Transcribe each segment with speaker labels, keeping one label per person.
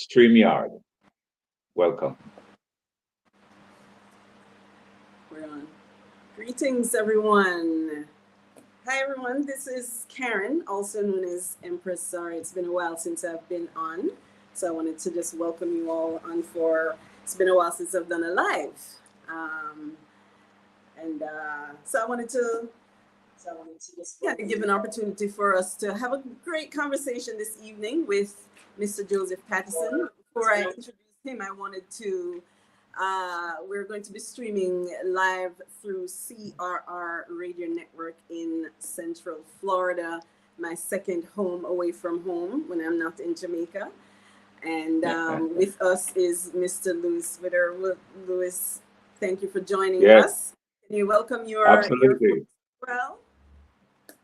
Speaker 1: StreamYard. Welcome.
Speaker 2: We're on. Greetings, everyone. Hi, everyone. This is Karen, also known as Empress. Sorry, it's been a while since I've been on. So I wanted to just welcome you all on for, it's been a while since I've done a live. So I wanted to just give an opportunity for us to have a great conversation this evening with Mr. Joseph Patterson. Before I introduce him, I wanted to, we're going to be streaming live through CRR Radio Network in Central Florida, my second home away from home when I'm not in Jamaica. And with us is Mr. Louis Witter. Louis, thank you for joining us. Can you welcome your
Speaker 1: Absolutely.
Speaker 2: well?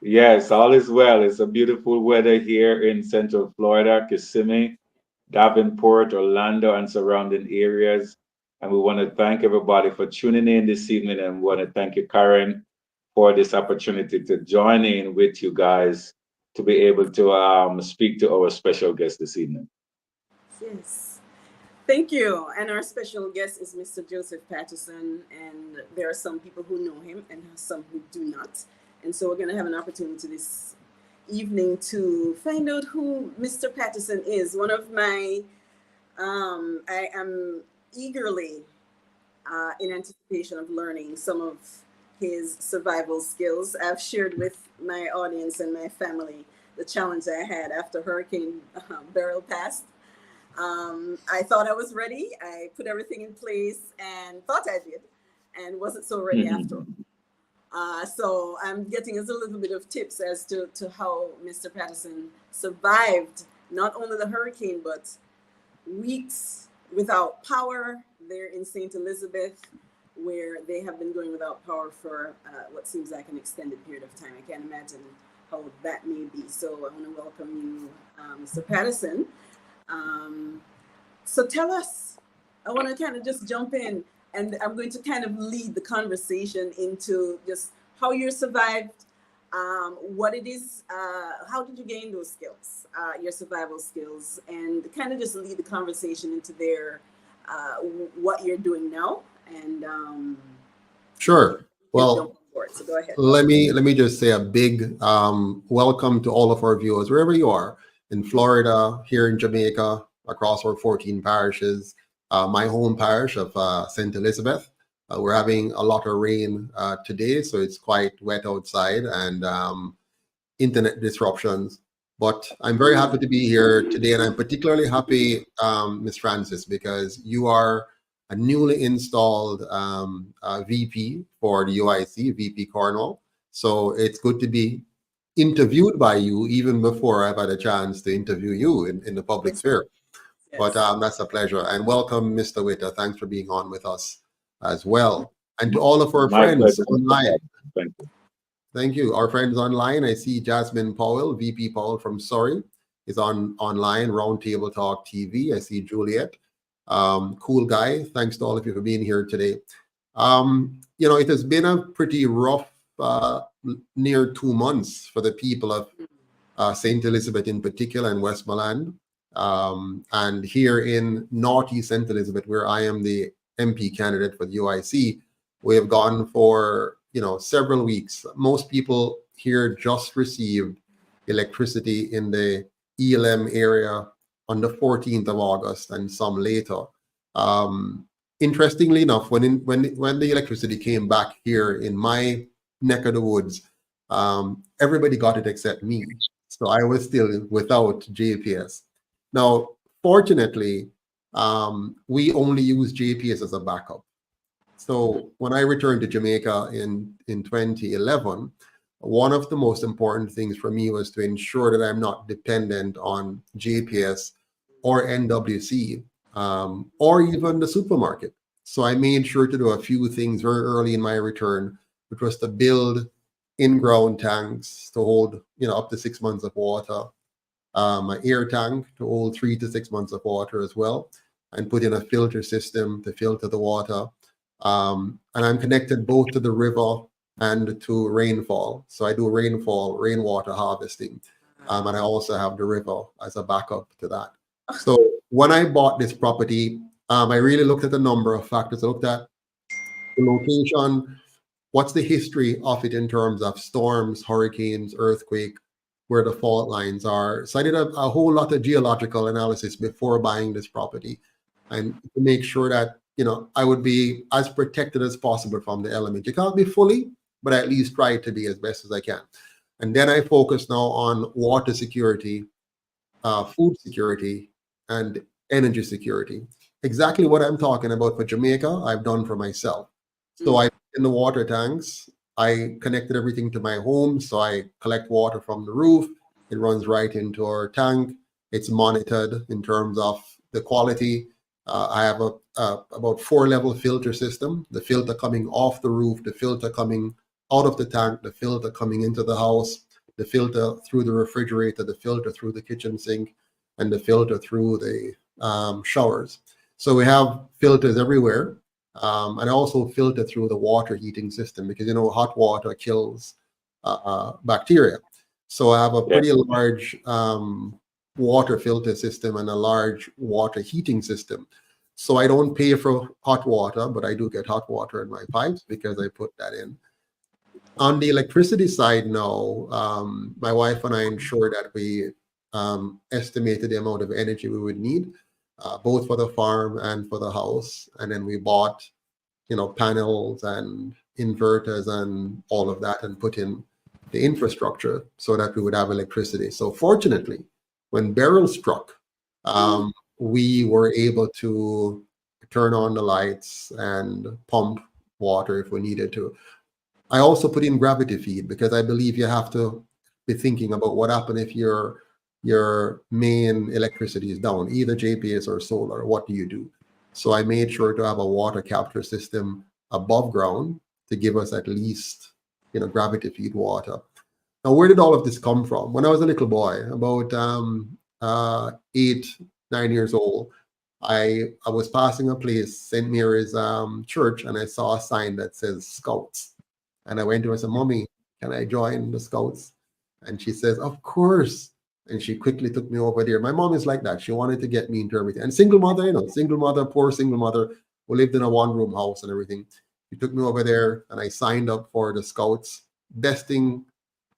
Speaker 1: Yes, all is well. It's a beautiful weather here in Central Florida, Kissimmee, Davenport, Orlando, and surrounding areas. And we want to thank everybody for tuning in this evening. And we want to thank you, Karen, for this opportunity to join in with you guys to be able to speak to our special guest this evening.
Speaker 2: Yes. Thank you. And our special guest is Mr. Joseph Patterson. And there are some people who know him and some who do not. And so we're going to have an opportunity this evening to find out who Mr. Patterson is. One of my, I am eagerly in anticipation of learning some of his survival skills. I've shared with my audience and my family the challenge I had after Hurricane Beryl passed. I thought I was ready. I put everything in place and thought I did, and wasn't so ready after. So I'm getting us a little bit of tips as to how Mr. Patterson survived not only the hurricane, but weeks without power there in St. Elizabeth, where they have been going without power for what seems like an extended period of time. I can't imagine how that may be. So I want to welcome you, Mr. Patterson. So tell us, I want to kind of just jump in, and I'm going to kind of lead the conversation into just how you survived, what it is, how did you gain those skills, your survival skills, and kind of just lead the conversation into their, what you're doing now. And
Speaker 3: sure. Well,
Speaker 2: so go ahead.
Speaker 3: let me just say a big welcome to all of our viewers, wherever you are, in Florida, here in Jamaica, across our 14 parishes. My home parish of St. Elizabeth. We're having a lot of rain today, so it's quite wet outside and internet disruptions. But I'm very happy to be here today, and I'm particularly happy, Ms. Francis, because you are a newly installed VP for the UIC, VP Cornwall. So it's good to be interviewed by you even before I've had a chance to interview you in the public sphere. But that's a pleasure. And welcome, Mr. Witter. Thanks for being on with us as well. And to all of our friends online.
Speaker 1: Thank you.
Speaker 3: Thank you. Our friends online. I see Jasmine Powell, VP Powell from Surrey, is online, Roundtable Talk TV. I see Juliet. Cool guy. Thanks to all of you for being here today. It has been a pretty rough near 2 months for the people of St. Elizabeth in particular and Westmoreland. And here in Northeast St. Elizabeth, where I am the MP candidate for the UIC, we have gone for several weeks. Most people here just received electricity in the ELM area on the 14th of August and some later. Interestingly enough, when the electricity came back here in my neck of the woods, everybody got it except me. So I was still without JPS. Now, fortunately, we only use JPS as a backup. So when I returned to Jamaica in 2011, one of the most important things for me was to ensure that I'm not dependent on JPS or NWC or even the supermarket. So I made sure to do a few things very early in my return, which was to build in-ground tanks to hold up to 6 months of water, an air tank to hold 3 to 6 months of water as well, and put in a filter system to filter the water. And I'm connected both to the river and to rainfall. So I do rainwater harvesting. And I also have the river as a backup to that. So when I bought this property, I really looked at a number of factors. I looked at the location, what's the history of it in terms of storms, hurricanes, earthquake, where the fault lines are. So I did a whole lot of geological analysis before buying this property, and to make sure that I would be as protected as possible from the element. You can't be fully, but I at least try to be as best as I can. And then I focus now on water security, food security, and energy security. Exactly what I'm talking about for Jamaica, I've done for myself. So
Speaker 2: Mm.
Speaker 3: I in the water tanks, I connected everything to my home. So I collect water from the roof. It runs right into our tank. It's monitored in terms of the quality. I have a about 4-level filter system. The filter coming off the roof, the filter coming out of the tank, the filter coming into the house, the filter through the refrigerator, the filter through the kitchen sink, and the filter through the showers. So we have filters everywhere, and also filter through the water heating system because hot water kills bacteria. So I have a
Speaker 1: Yeah.
Speaker 3: pretty large water filter system and a large water heating system. So I don't pay for hot water, but I do get hot water in my pipes because I put that in. On the electricity side now, my wife and I ensured that we estimated the amount of energy we would need, both for the farm and for the house. And then we bought, panels and inverters and all of that and put in the infrastructure so that we would have electricity. So fortunately, when Beryl struck,
Speaker 2: Mm.
Speaker 3: we were able to turn on the lights and pump water if we needed to. I also put in gravity feed because I believe you have to be thinking about what happens if your main electricity is down, either JPS or solar. What do you do? So I made sure to have a water capture system above ground to give us at least gravity feed water. Now, where did all of this come from? When I was a little boy, about 8, 9 years old, I was passing a place, St. Mary's Church, and I saw a sign that says Scouts. And I went to her and said, Mommy, can I join the Scouts? And she says, Of course. And she quickly took me over there. My mom is like that. She wanted to get me into everything. And single mother, single mother, poor single mother who lived in a one-room house and everything. She took me over there and I signed up for the Scouts. Best thing,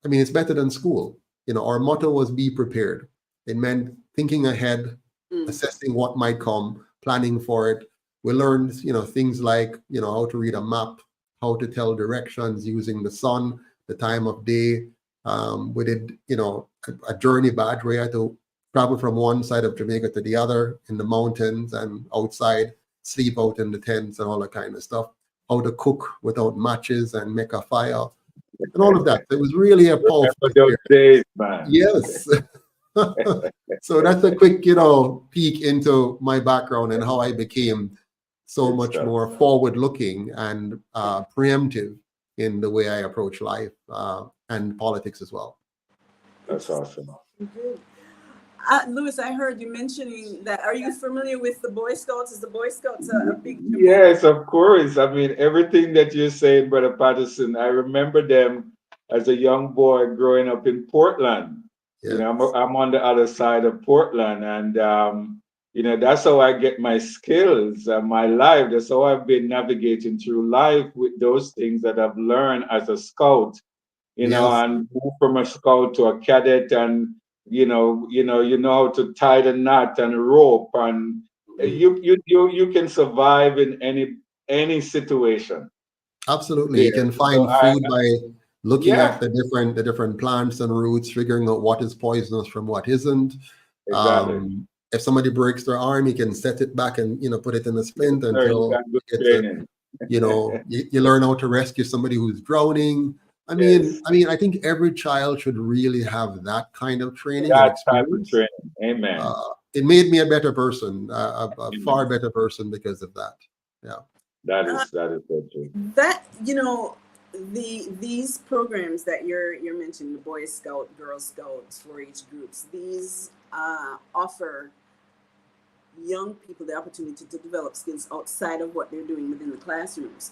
Speaker 3: I mean, it's better than school. Our motto was be prepared. It meant thinking ahead,
Speaker 2: Mm.
Speaker 3: assessing what might come, planning for it. We learned, things like, how to read a map, how to tell directions using the sun, the time of day. We did, a journey badge where you had to travel from one side of Jamaica to the other in the mountains and outside, sleep out in the tents and all that kind of stuff. How to cook without matches and make a fire and all of that. It was really a powerful
Speaker 1: Remember those
Speaker 3: experience.
Speaker 1: days, man.
Speaker 3: Yes. So that's a quick, peek into my background and how I became so
Speaker 1: Good
Speaker 3: much
Speaker 1: stuff.
Speaker 3: more forward-looking and preemptive in the way I approach life and politics as well.
Speaker 1: That's awesome.
Speaker 2: Good. Louis, I heard you mentioning that. Are you familiar with the Boy Scouts? Is the Boy Scouts a big Jamaican?
Speaker 1: Yes, of course. I mean, everything that you're saying, Brother Patterson, I remember them as a young boy growing up in Portland.
Speaker 3: Yeah,
Speaker 1: I'm on the other side of Portland, and that's how I get my skills, my life. That's how I've been navigating through life with those things that I've learned as a scout.
Speaker 3: yes,
Speaker 1: And move from a scout to a cadet, and you know how to tie the knot and rope, and
Speaker 2: Mm.
Speaker 1: you can survive in any situation
Speaker 3: absolutely. You
Speaker 1: there.
Speaker 3: can
Speaker 1: So
Speaker 3: find food by looking
Speaker 1: yeah,
Speaker 3: at the different plants and roots, figuring out what is poisonous from what isn't.
Speaker 1: exactly.
Speaker 3: If somebody breaks their arm, you can set it back and put it in a
Speaker 1: Yes,
Speaker 3: splint
Speaker 1: sir, you
Speaker 3: until
Speaker 1: got good
Speaker 3: you get to
Speaker 1: training.
Speaker 3: you learn how to rescue somebody who's drowning. I mean,
Speaker 1: Yes,
Speaker 3: I mean, I think every child should really have that kind of training and
Speaker 1: that type of
Speaker 3: experience.
Speaker 1: training. Amen.
Speaker 3: It made me a better person, a far
Speaker 1: Amen.
Speaker 3: better person because of that. Yeah.
Speaker 1: That
Speaker 2: Uh,
Speaker 1: is that is so true.
Speaker 2: that these programs that you're mentioning, the Boy Scout, Girl Scouts, 4-H groups, these offer young people the opportunity to develop skills outside of what they're doing within the classrooms,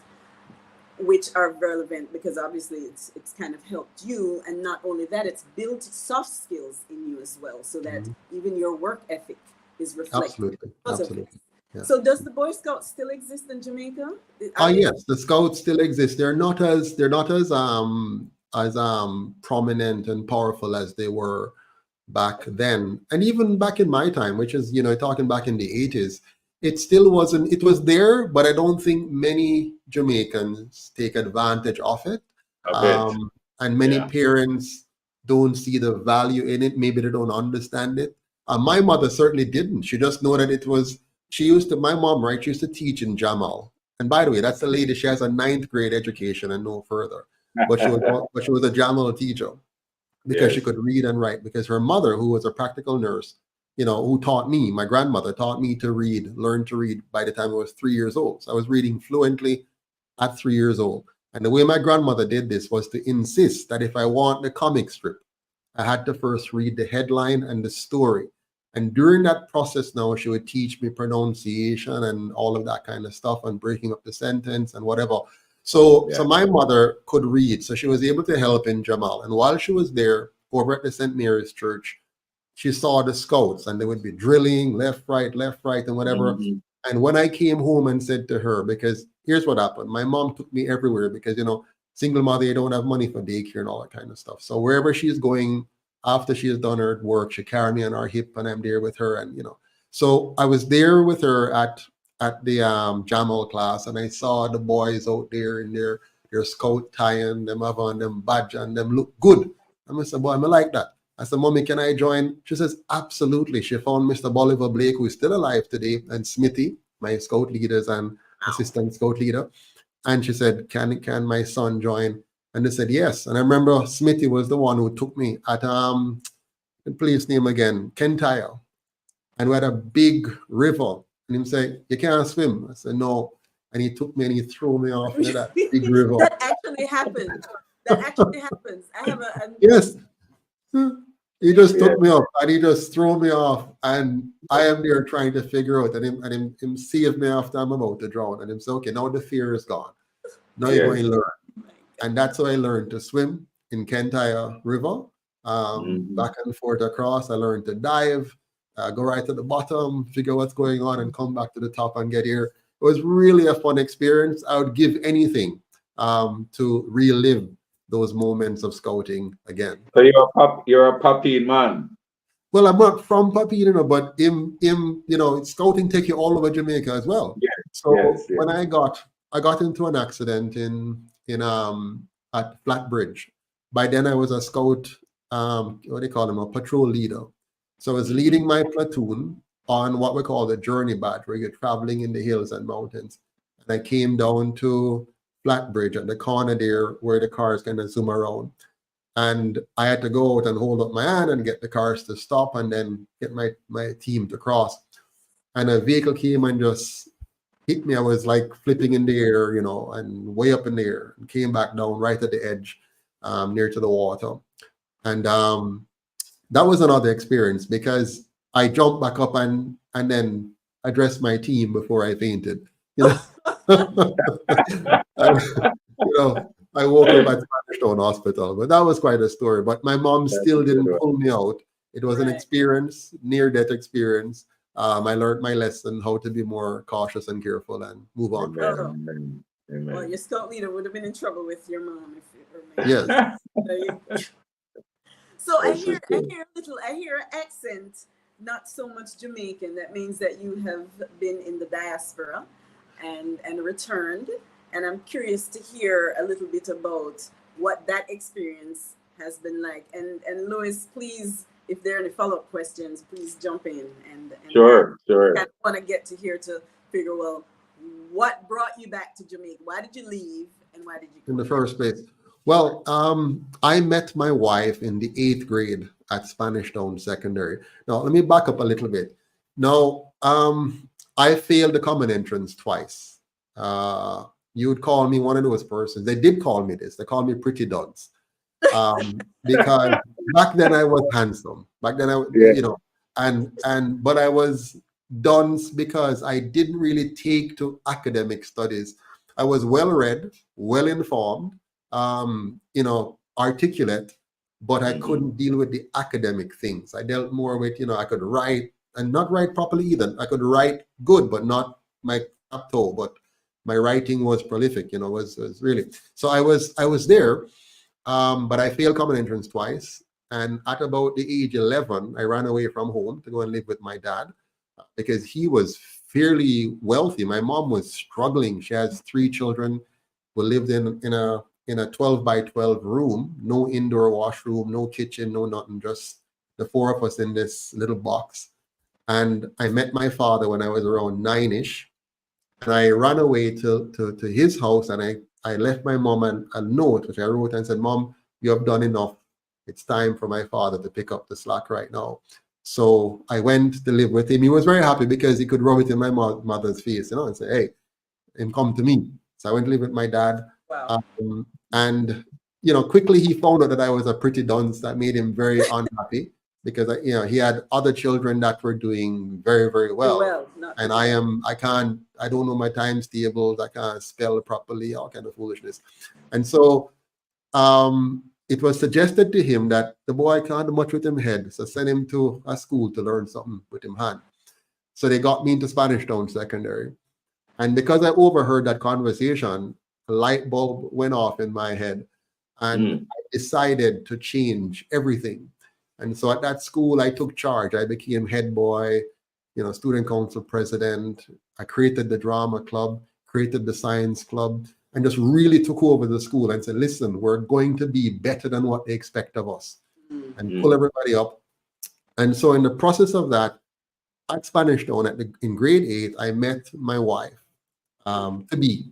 Speaker 2: which are relevant because obviously it's kind of helped you, and not only that, it's built soft skills in you as well, so that
Speaker 3: Mhm.
Speaker 2: even your work ethic is reflected
Speaker 3: Absolutely,
Speaker 2: because of this.
Speaker 3: absolutely. Yeah.
Speaker 2: So does the Boy Scouts still exist in Jamaica?
Speaker 3: Ah,
Speaker 2: Are they?
Speaker 3: yes, the Scouts still exist. They're not as prominent and powerful as they were back then, and even back in my time, which is talking back in the 80s. It still wasn't. It was there, but I don't think many Jamaicans take advantage of it,
Speaker 1: A bit.
Speaker 3: um, and many
Speaker 1: Yeah.
Speaker 3: parents don't see the value in it. Maybe they don't understand it. My mother certainly didn't. She just know that it was. She used to. My mom, right? She used to teach in Jamal. And by the way, that's the lady. She has a ninth grade education and no further. But she was a Jamal teacher because she
Speaker 1: Yes.
Speaker 3: could read and write. Because her mother, who was a practical nurse, who taught me, my grandmother taught me to read, learn to read by the time I was 3 years old. So I was reading fluently at 3 years old. And the way my grandmother did this was to insist that if I want the comic strip, I had to first read the headline and the story. And during that process now, she would teach me pronunciation and all of that kind of stuff and breaking up the sentence and whatever. So
Speaker 1: Yeah.
Speaker 3: my mother could read, so she was able to help in Jamal. And while she was there over at the St. Mary's Church, she saw the scouts and they would be drilling left, right, and whatever.
Speaker 1: Mhm.
Speaker 3: And when I came home and said to her, because here's what happened, my mom took me everywhere because, single mother, you don't have money for daycare and all that kind of stuff. So wherever she's going after she has done her work, she carry me on her hip and I'm there with her. And. So I was there with her at the Jamal class, and I saw the boys out there in their scout tie and them have on them badge and them look good. And I said, boy, I like that. I said, Mommy, can I join? She says, absolutely. She found Mr. Bolivar Blake, who is still alive today, and Smithy, my scout leaders and
Speaker 2: Wow.
Speaker 3: assistant scout leader. And she said, can my son join? And they said, yes. And I remember Smithy was the one who took me at, please name again, Kentire. And we had a big river. And he said, you can't swim. I said, no. And he took me and he threw me off into that big river.
Speaker 2: That actually happened. That actually happens. I have a
Speaker 3: Yes. He just
Speaker 1: Yeah.
Speaker 3: took me up and he just threw me off. And I am there trying to figure out. And him saved me after I'm about to drown. And him said, okay, now the fear is gone. Now you're going
Speaker 1: Yes.
Speaker 3: to learn. And that's how I learned to swim in Kentire River,
Speaker 1: Mhm.
Speaker 3: back and forth across. I learned to dive, go right to the bottom, figure what's going on, and come back to the top and get here. It was really a fun experience. I would give anything to relive those moments of scouting again.
Speaker 1: So you're a puppy man.
Speaker 3: Well, I'm not from Papine, but scouting take you all over Jamaica as well.
Speaker 1: Yes,
Speaker 3: So
Speaker 1: yes, yes.
Speaker 3: when I got into an accident in at Flatbridge. By then I was a scout, what do you call them, a patrol leader. So I was leading my platoon on what we call the journey badge, where you're traveling in the hills and mountains. And I came down to Flatbridge at the corner there where the cars kind of zoom around. And I had to go out and hold up my hand and get the cars to stop and then get my team to cross. And a vehicle came and just hit me. I was like flipping in the air, and way up in the air, and came back down right at the edge, near to the water. And that was another experience because I jumped back up and then addressed my team before I fainted. And, I woke up at Spanish Town Hospital, but that was quite a story. But my mom
Speaker 1: That's a
Speaker 3: still
Speaker 1: good
Speaker 3: didn't
Speaker 1: one.
Speaker 3: pull me out. It was an
Speaker 2: right.
Speaker 3: experience, near-death experience. I learned my lesson, how to be more cautious and careful and move on from there.
Speaker 1: Amen. Amen.
Speaker 2: Well,
Speaker 1: Amen.
Speaker 2: your scout leader would have been in trouble with your mom if you were made.
Speaker 3: Yes.
Speaker 2: There you go. So
Speaker 1: This is
Speaker 2: I
Speaker 1: good.
Speaker 2: hear I hear an accent, not so much Jamaican. That means that you have been in the diaspora and returned. And I'm curious to hear a little bit about what that experience has been like. And Louis, please, if there are any follow-up questions, please jump in and
Speaker 1: Sure,
Speaker 2: I
Speaker 1: sure.
Speaker 2: want to get to here to figure, well, what brought you back to Jamaica? Why did you leave and why did you
Speaker 3: In
Speaker 2: come
Speaker 3: the
Speaker 2: back?
Speaker 3: first place. Well, I met my wife in the 8th grade at Spanish Town Secondary. Now, let me back up a little bit. Now, I failed the common entrance twice. You would call me one of those persons. They did call me this. They called me Pretty Duds. Because back then I was handsome. Back then
Speaker 1: Yeah.
Speaker 3: but I was dunce because I didn't really take to academic studies. I was well read, well informed, articulate, but I
Speaker 1: Mhm.
Speaker 3: couldn't deal with the academic things. I dealt more with, I could write, and not write properly either. I could write good, but not my toe. But my writing was prolific. Was really. So I was there, but I failed common entrance twice. And at about the age 11, I ran away from home to go and live with my dad because he was fairly wealthy. My mom was struggling. She has three children. We lived in a 12 by 12 room, no indoor washroom, no kitchen, no nothing, just the four of us in this little box. And I met my father when I was around nine-ish. And I ran away to his house, and I left my mom a note, which I wrote and said, Mom, you have done enough. It's time for my father to pick up the slack right now. So I went to live with him. He was very happy because he could rub it in my mother's face, and say, hey, and come to me. So I went to live with my dad.
Speaker 2: Wow.
Speaker 3: And quickly he found out that I was a pretty dunce. That made him very unhappy because he had other children that were doing very, very well. And I don't know my times tables. I can't spell properly, all kind of foolishness. And so it was suggested to him that the boy can't do much with him head, so send him to a school to learn something with him hand. So they got me into Spanish Town Secondary. And because I overheard that conversation, a light bulb went off in my head, and I decided to change everything. And so at that school, I took charge. I became head boy, student council president. I created the drama club, created the science club, and just really took over the school and said, listen, we're going to be better than what they expect of us, and pull everybody up. And so in the process of that, at Spanish Town, in grade 8, I met my wife, to be.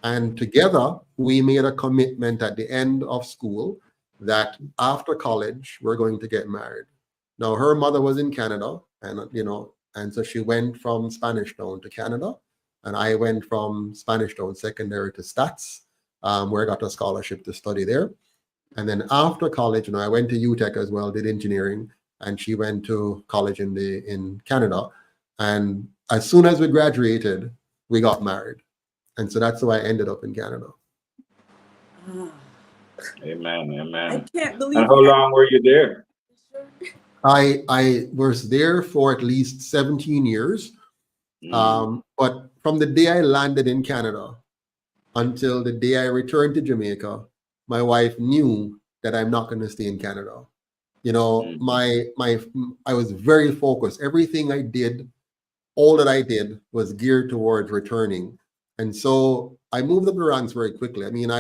Speaker 3: And together, we made a commitment at the end of school that after college, we're going to get married. Now, her mother was in Canada, and so she went from Spanish Town to Canada, and I went from Spanish Town Secondary to Stats, where I got a scholarship to study there. And then after college, I went to UTech as well, did engineering, and she went to college in Canada. And as soon as we graduated, we got married. And so that's how I ended up in Canada.
Speaker 1: Amen,
Speaker 2: I
Speaker 1: amen.
Speaker 2: can't believe
Speaker 1: And how long were you there?
Speaker 3: I was there for at least 17 years. But from the day I landed in Canada until the day I returned to Jamaica, my wife knew that I'm not going to stay in Canada. I was very focused. Everything I did, all that I did was geared towards returning. And so I moved up the ranks very quickly. I mean,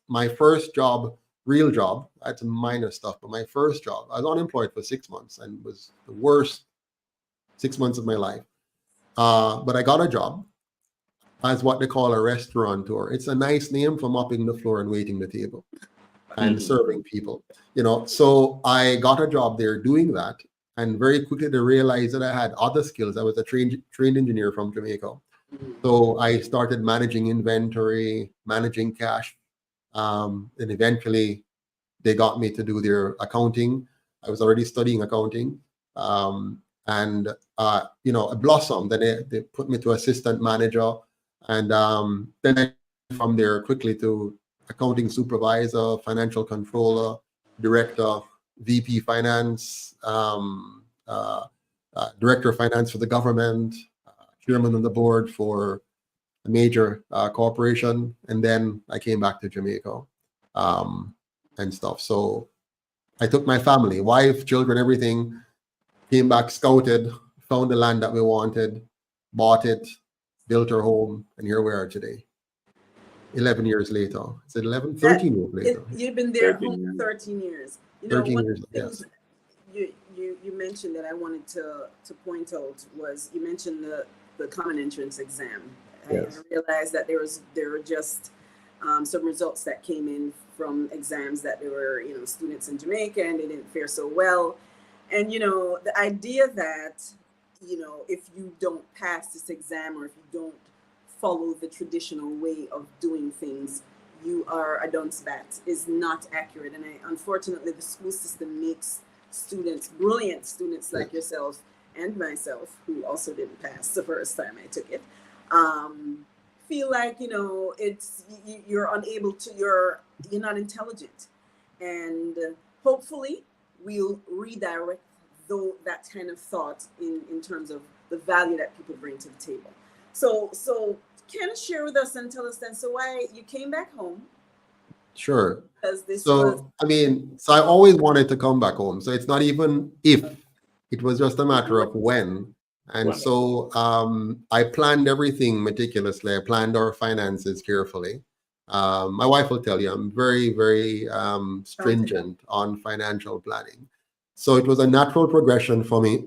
Speaker 3: my first job, real job, I had some minor stuff, but my first job, I was unemployed for 6 months, and it was the worst 6 months of my life. But I got a job as what they call a restaurateur. It's a nice name for mopping the floor and waiting the table and serving people. So I got a job there doing that. And very quickly they realized that I had other skills. I was a trained engineer from Jamaica. So I started managing inventory, managing cash. And eventually they got me to do their accounting. I was already studying accounting. And it blossomed. Then they put me to assistant manager. And then I from there quickly to accounting supervisor, financial controller, director, VP finance, director of finance for the government, chairman of the board for a major corporation. And then I came back to Jamaica and stuff. So I took my family, wife, children, everything, came back, scouted, found the land that we wanted, bought it, built our home, and here we are today. 11 years later. Is it 11? 13 years later.
Speaker 2: You've been there
Speaker 1: 13
Speaker 2: for 13 years.
Speaker 3: 13
Speaker 2: one
Speaker 3: years,
Speaker 2: of the things
Speaker 3: yes.
Speaker 2: you mentioned that I wanted to point out was you mentioned the common entrance exam.
Speaker 3: Yes.
Speaker 2: I realized that there were just some results that came in from exams that there were students in Jamaica and they didn't fare so well, and the idea that if you don't pass this exam or if you don't follow the traditional way of doing things, you are a dunce bat is not accurate. And unfortunately, the school system makes students, brilliant students like yourself and myself, who also didn't pass the first time I took it, feel like it's you're unable to, you're not intelligent, and hopefully we'll redirect though that kind of thought in terms of the value that people bring to the table. So can you share with us and tell us then, so why you came back home?
Speaker 3: Sure.
Speaker 2: Because this was
Speaker 3: So, I mean, so I always wanted to come back home. So it's not even if, it was just a matter of when. And
Speaker 1: One.
Speaker 3: so I planned everything meticulously. I planned our finances carefully. My wife will tell you I'm very, very stringent on financial planning. So it was a natural progression for me.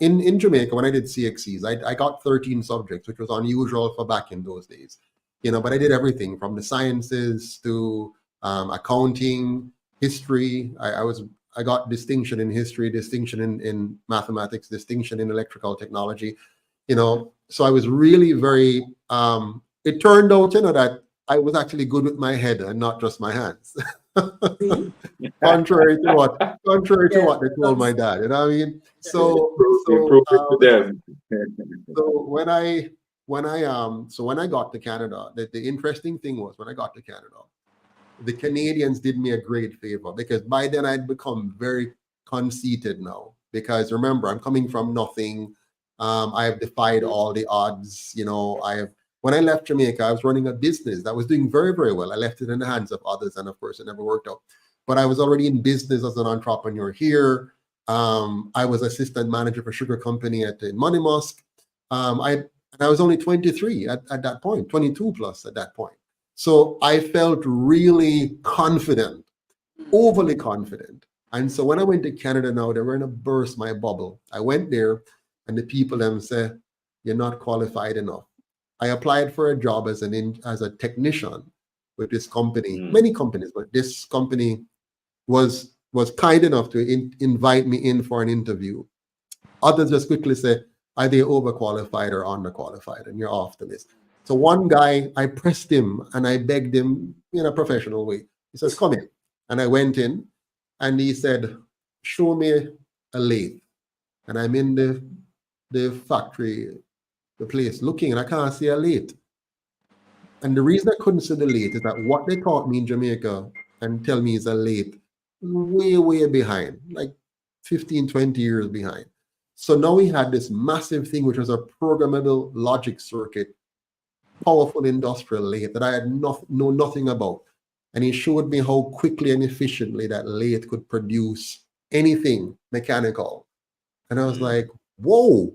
Speaker 3: In Jamaica, when I did CXCs, I got 13 subjects, which was unusual for back in those days. But I did everything from the sciences to accounting, history. I got distinction in history, distinction in mathematics, distinction in electrical technology. So I was really very. It turned out, that I was actually good with my head and not just my hands. contrary to what they told my dad. You know what I mean?
Speaker 1: Improve it to them.
Speaker 3: So when I got to Canada, the interesting thing was when I got to Canada, the Canadians did me a great favor because by then I'd become very conceited now. Because remember, I'm coming from nothing. I have defied all the odds. When I left Jamaica, I was running a business that was doing very, very well. I left it in the hands of others, and of course, it never worked out. But I was already in business as an entrepreneur here. I was assistant manager for sugar company in Money Musk. I was only 23 at that point, 22 plus at that point. So I felt really confident, overly confident. And so when I went to Canada now, they were going to burst my bubble. I went there and the people them say, you're not qualified enough. I applied for a job as a technician with this company, many companies, but this company was kind enough to invite me in for an interview. Others just quickly say, are they overqualified or underqualified? And you're off the list. So one guy, I pressed him and I begged him in a professional way. He says, come in. And I went in and he said, show me a lathe. And I'm in the factory, the place, looking, and I can't see a lathe. And the reason I couldn't see the lathe is that what they taught me in Jamaica and tell me is a lathe, way, way behind, like 15, 20 years behind. So now we had this massive thing, which was a programmable logic circuit, powerful industrial lathe that I had know nothing about. And he showed me how quickly and efficiently that lathe could produce anything mechanical. And I was like, whoa.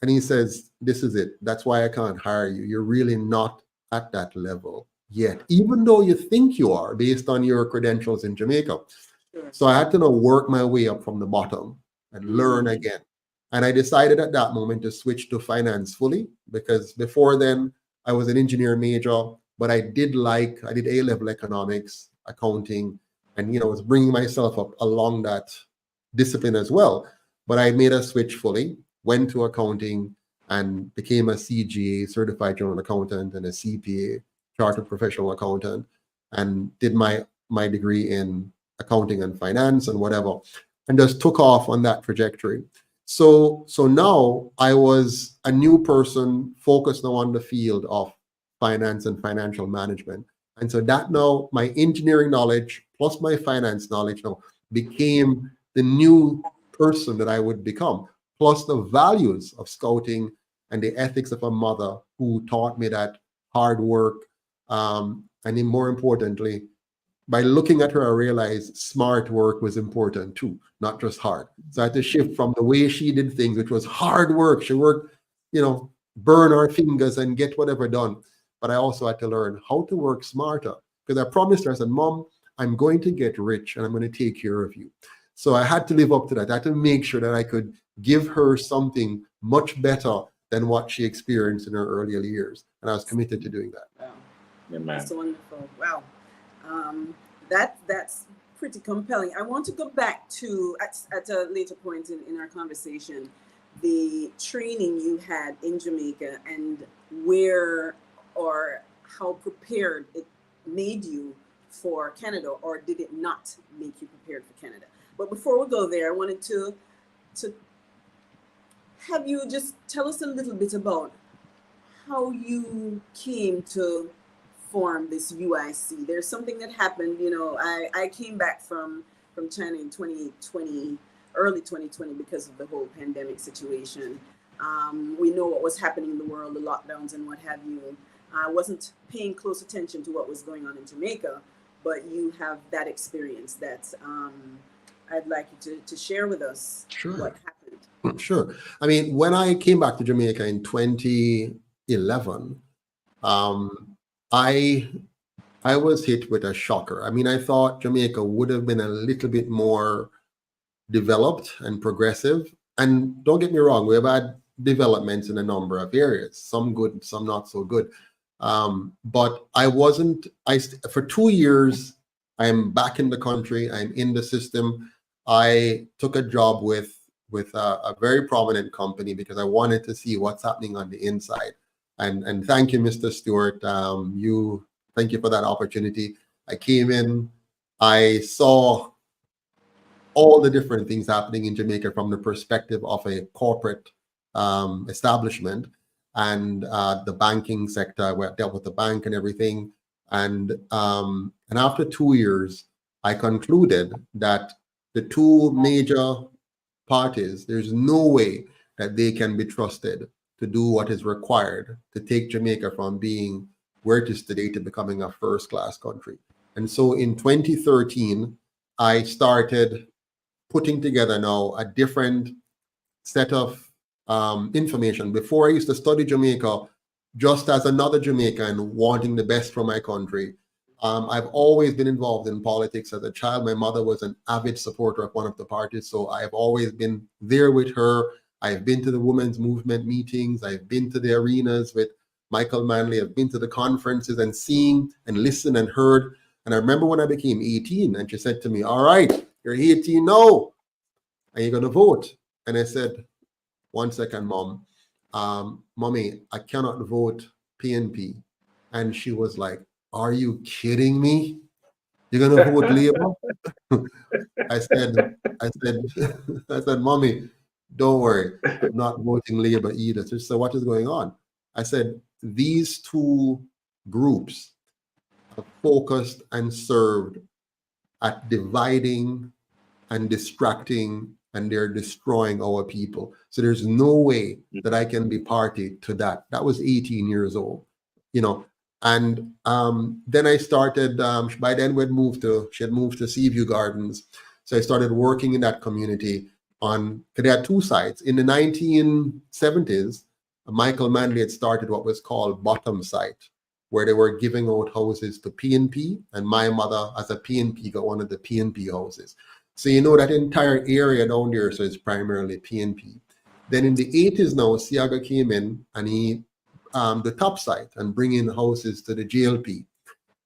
Speaker 3: And he says, this is it. That's why I can't hire you. You're really not at that level yet, even though you think you are based on your credentials in Jamaica. So I had to now work my way up from the bottom and learn again. And I decided at that moment to switch to finance fully, because before then I was an engineer major, but I did A-level economics, accounting, and was bringing myself up along that discipline as well. But I made a switch fully, went to accounting, and became a CGA, certified general accountant, and a CPA, chartered professional accountant, and did my degree in accounting and finance and whatever, and just took off on that trajectory. So now I was a new person focused now on the field of finance and financial management. And so that now my engineering knowledge plus my finance knowledge now became the new person that I would become, plus the values of scouting and the ethics of a mother who taught me that hard work, and then more importantly, by looking at her, I realized smart work was important too, not just hard. So I had to shift from the way she did things, which was hard work. She worked, burn our fingers and get whatever done. But I also had to learn how to work smarter, because I promised her, I said, Mom, I'm going to get rich and I'm going to take care of you. So I had to live up to that. I had to make sure that I could give her something much better than what she experienced in her earlier years. And I was committed to doing that.
Speaker 2: Wow.
Speaker 1: Amen.
Speaker 2: That's wonderful. Wow. That's pretty compelling. I want to go back to, at a later point in our conversation, the training you had in Jamaica and where or how prepared it made you for Canada, or did it not make you prepared for Canada? But before we go there, I wanted to have you just tell us a little bit about how you came to form this UIC. There's something that happened, I came back from China in 2020, early 2020 because of the whole pandemic situation. We know what was happening in the world, the lockdowns and what have you. I wasn't paying close attention to what was going on in Jamaica, but you have that experience that I'd like you to share with us what
Speaker 3: Sure.
Speaker 2: happened.
Speaker 3: Sure. I mean, when I came back to Jamaica in 2011, um, I I was hit with a shocker. I mean, I thought Jamaica would have been a little bit more developed and progressive. And don't get me wrong, we've had developments in a number of areas, some good, some not so good. But I wasn't, for 2 years, I'm back in the country, I'm in the system. I took a job with a very prominent company because I wanted to see what's happening on the inside. And thank you, Mr. Stewart. Thank you for that opportunity. I came in, I saw all the different things happening in Jamaica from the perspective of a corporate establishment and the banking sector, where I dealt with the bank and everything. And after 2 years, I concluded that the two major parties, there's no way that they can be trusted to do what is required to take Jamaica from being where it is today to becoming a first class country. And so in 2013, I started putting together now a different set of information. Before, I used to study Jamaica just as another Jamaican wanting the best for my country. I've always been involved in politics as a child. My mother was an avid supporter of one of the parties, so I've always been there with her. I've been to the women's movement meetings. I've been to the arenas with Michael Manley. I've been to the conferences and seen and listened and heard. And I remember when I became 18 and she said to me, all right, you're 18 now. Are you going to vote? And I said, 1 second, Mom. Mommy, I cannot vote PNP. And she was like, are you kidding me? You're going to vote Labour? I said, I said, I said, Mommy, don't worry. I'm not voting Labour either. So she said, what is going on? I said, these two groups have focused and served at dividing and distracting, and they're destroying our people. So there's no way that I can be party to that. That was 18 years old, you know. And then I started, by then she had moved to Seaview Gardens. So I started working in that community because they had two sites. In the 1970s, Michael Manley had started what was called Bottom Site, where they were giving out houses to PNP, and my mother, as a PNP, got one of the PNP houses. So you know that entire area down there, so it's primarily PNP. Then in the 80s now, Siaga came in and he the top site and bring in houses to the GLP.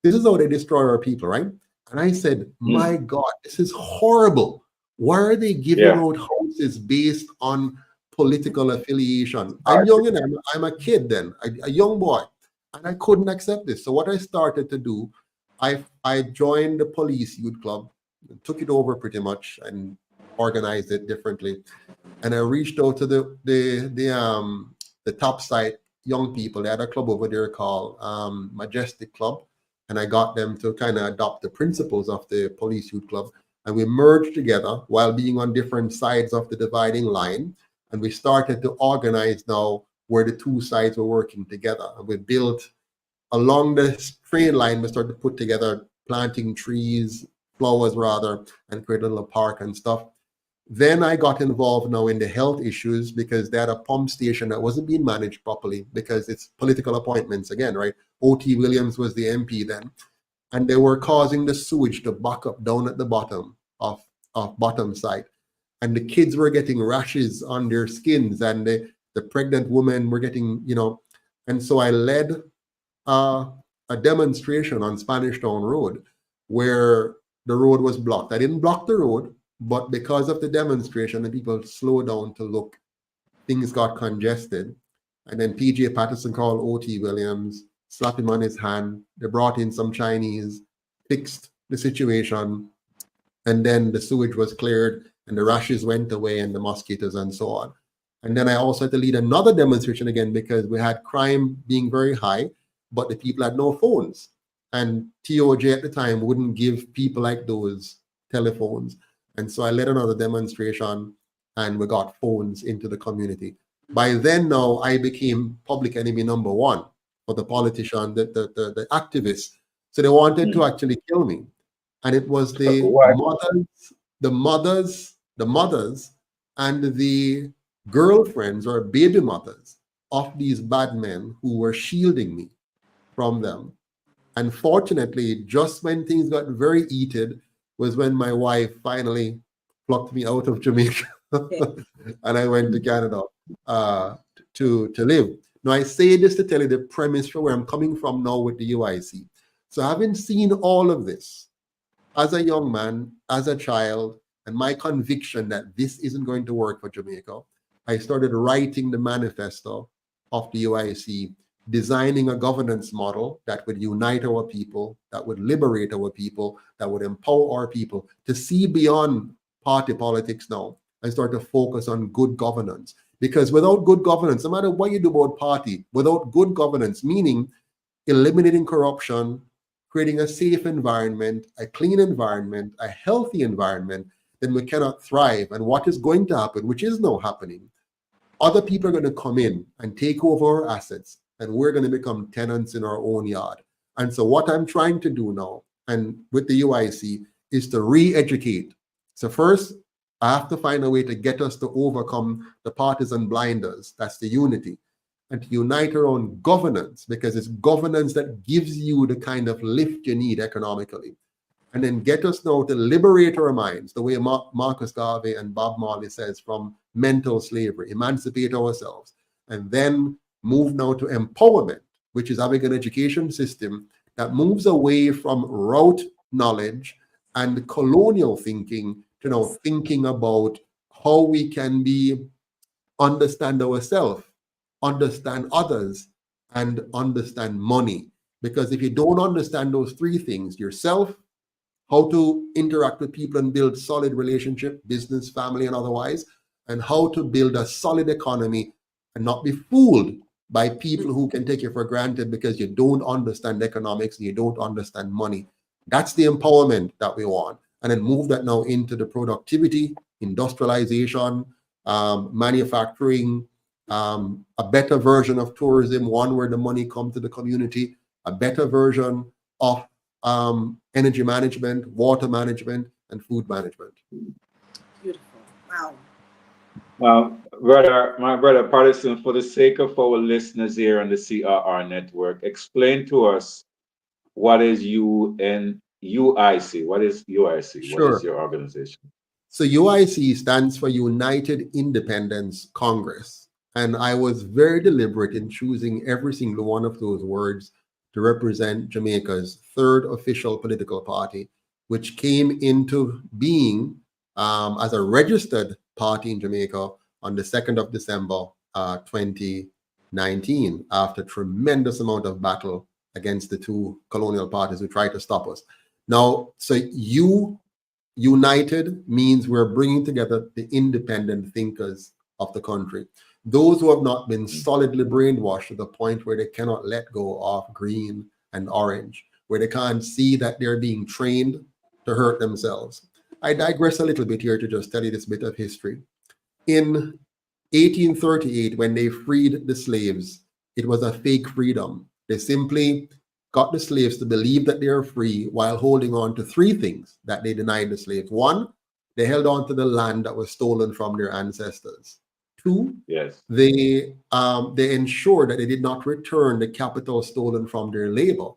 Speaker 3: This is how they destroy our people, right? And I said, my God, this is horrible. Why are they giving out houses based on political affiliation? I'm young and I'm a kid then, a young boy, and I couldn't accept this. So what I started to do, I joined the police youth club, took it over pretty much and organized it differently. And I reached out to the top site young people. They had a club over there called Majestic Club, and I got them to kind of adopt the principles of the police youth club. And we merged together while being on different sides of the dividing line. And we started to organize now where the two sides were working together. And we built along the train line. We started to put together planting trees, flowers rather, and create a little park and stuff. Then I got involved now in the health issues because they had a pump station that wasn't being managed properly because it's political appointments again, right? O.T. Williams was the MP then. And they were causing the sewage to back up down at the bottom of Bottom Site. And the kids were getting rashes on their skins, and the pregnant women were getting, and so I led a demonstration on Spanish Town Road where the road was blocked. I didn't block the road, but because of the demonstration and people slowed down to look, things got congested. And then PJ Patterson called O.T. Williams, slapped him on his hand. They brought in some Chinese, fixed the situation, and then the sewage was cleared and the rashes went away and the mosquitoes and so on. And then I also had to lead another demonstration again because we had crime being very high, but the people had no phones. And TOJ at the time wouldn't give people like those telephones. And so I led another demonstration, and we got phones into the community. By then, now I became public enemy number one for the politician, the activists. So they wanted to actually kill me. And it was the
Speaker 1: What?
Speaker 3: mothers, the mothers, the mothers, and the girlfriends or baby mothers of these bad men who were shielding me from them. And fortunately, just when things got very heated was when my wife finally plucked me out of Jamaica
Speaker 2: Okay.
Speaker 3: and I went to Canada uh, to live. Now, I say this to tell you the premise for where I'm coming from now with the UIC. So, having seen all of this as a young man, as a child, and my conviction that this isn't going to work for Jamaica, I started writing the manifesto of the UIC, designing a governance model that would unite our people, that would liberate our people, that would empower our people to see beyond party politics now and start to focus on good governance. Because without good governance, no matter what you do about party, without good governance, meaning eliminating corruption, creating a safe environment, a clean environment, a healthy environment, then we cannot thrive. And what is going to happen, which is now happening, other people are going to come in and take over our assets, and we're going to become tenants in our own yard. And so, what I'm trying to do now, and with the UIC, is to re-educate. So first, I have to find a way to get us to overcome the partisan blinders. That's the unity, and to unite around governance, because it's governance that gives you the kind of lift you need economically. And then get us now to liberate our minds, the way Marcus Garvey and Bob Marley says, from mental slavery, emancipate ourselves, and then move now to empowerment, which is having an education system that moves away from rote knowledge and colonial thinking to now thinking about how we can understand ourselves, understand others, and understand money. Because if you don't understand those three things, yourself, how to interact with people and build solid relationship, business, family, and otherwise, and how to build a solid economy and not be fooled by people who can take you for granted because you don't understand economics and you don't understand money. That's the empowerment that we want. And then move that now into the productivity, industrialization, manufacturing, a better version of tourism, one where the money comes to the community, a better version of energy management, water management, and food management.
Speaker 2: Beautiful. Wow.
Speaker 1: My brother Patterson, for the sake of our listeners here on the CRR network, explain to us what is UIC? What is UIC? What is
Speaker 3: Sure.
Speaker 1: your organization?
Speaker 3: So UIC stands for United Independence Congress. And I was very deliberate in choosing every single one of those words to represent Jamaica's third official political party, which came into being as a registered party in Jamaica on the 2nd of December 2019, after tremendous amount of battle against the two colonial parties who tried to stop us. Now, so United means we're bringing together the independent thinkers of the country, those who have not been solidly brainwashed to the point where they cannot let go of green and orange, where they can't see that they're being trained to hurt themselves. I digress a little bit here to just tell you this bit of history. In 1838, when they freed the slaves, it was a fake freedom. They simply got the slaves to believe that they are free while holding on to three things that they denied the slaves. One, they held on to the land that was stolen from their ancestors. Two,
Speaker 1: Yes.
Speaker 3: they ensured that they did not return the capital stolen from their labor.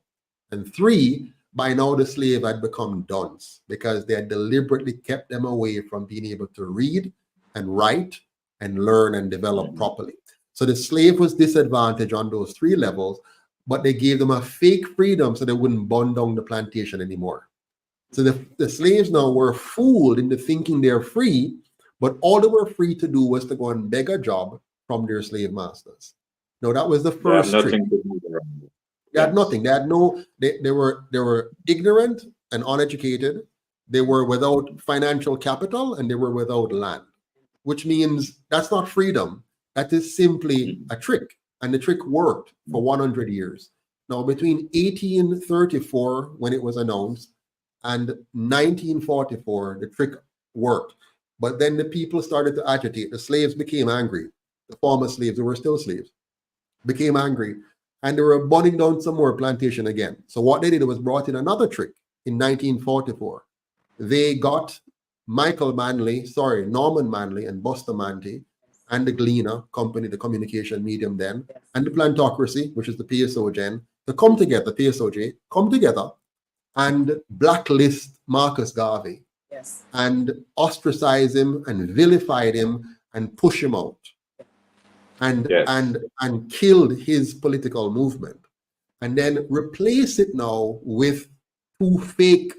Speaker 3: And three, by now the slave had become dunce because they had deliberately kept them away from being able to read and write and learn and develop properly. So the slave was disadvantaged on those three levels, but they gave them a fake freedom so they wouldn't burn down the plantation anymore. So the slaves now were fooled into thinking they're free, but all they were free to do was to go and beg a job from their slave masters. Now that was the
Speaker 1: They have
Speaker 3: first trick.
Speaker 1: nothing to do around it.
Speaker 3: They had
Speaker 1: Yes.
Speaker 3: nothing. They had no. They were ignorant and uneducated. They were without financial capital and they were without land, which means that's not freedom. That is simply a trick, and the trick worked for 100 years. Now, between 1834, when it was announced, and 1944, the trick worked. But then the people started to agitate. The slaves became angry. The former slaves, who were still slaves, became angry. And they were burning down some more plantation again. So what they did was brought in another trick in 1944. They got Norman Manley and Buster Manley and the Gleaner Company, the communication medium then,
Speaker 2: Yes.
Speaker 3: and the Plantocracy, which is the PSOGen, to come together, PSOJ, come together and blacklist Marcus Garvey
Speaker 2: Yes.
Speaker 3: and ostracize him and vilify him and push him out and
Speaker 1: Yes.
Speaker 3: and and killed his political movement, and then replace it now with two fake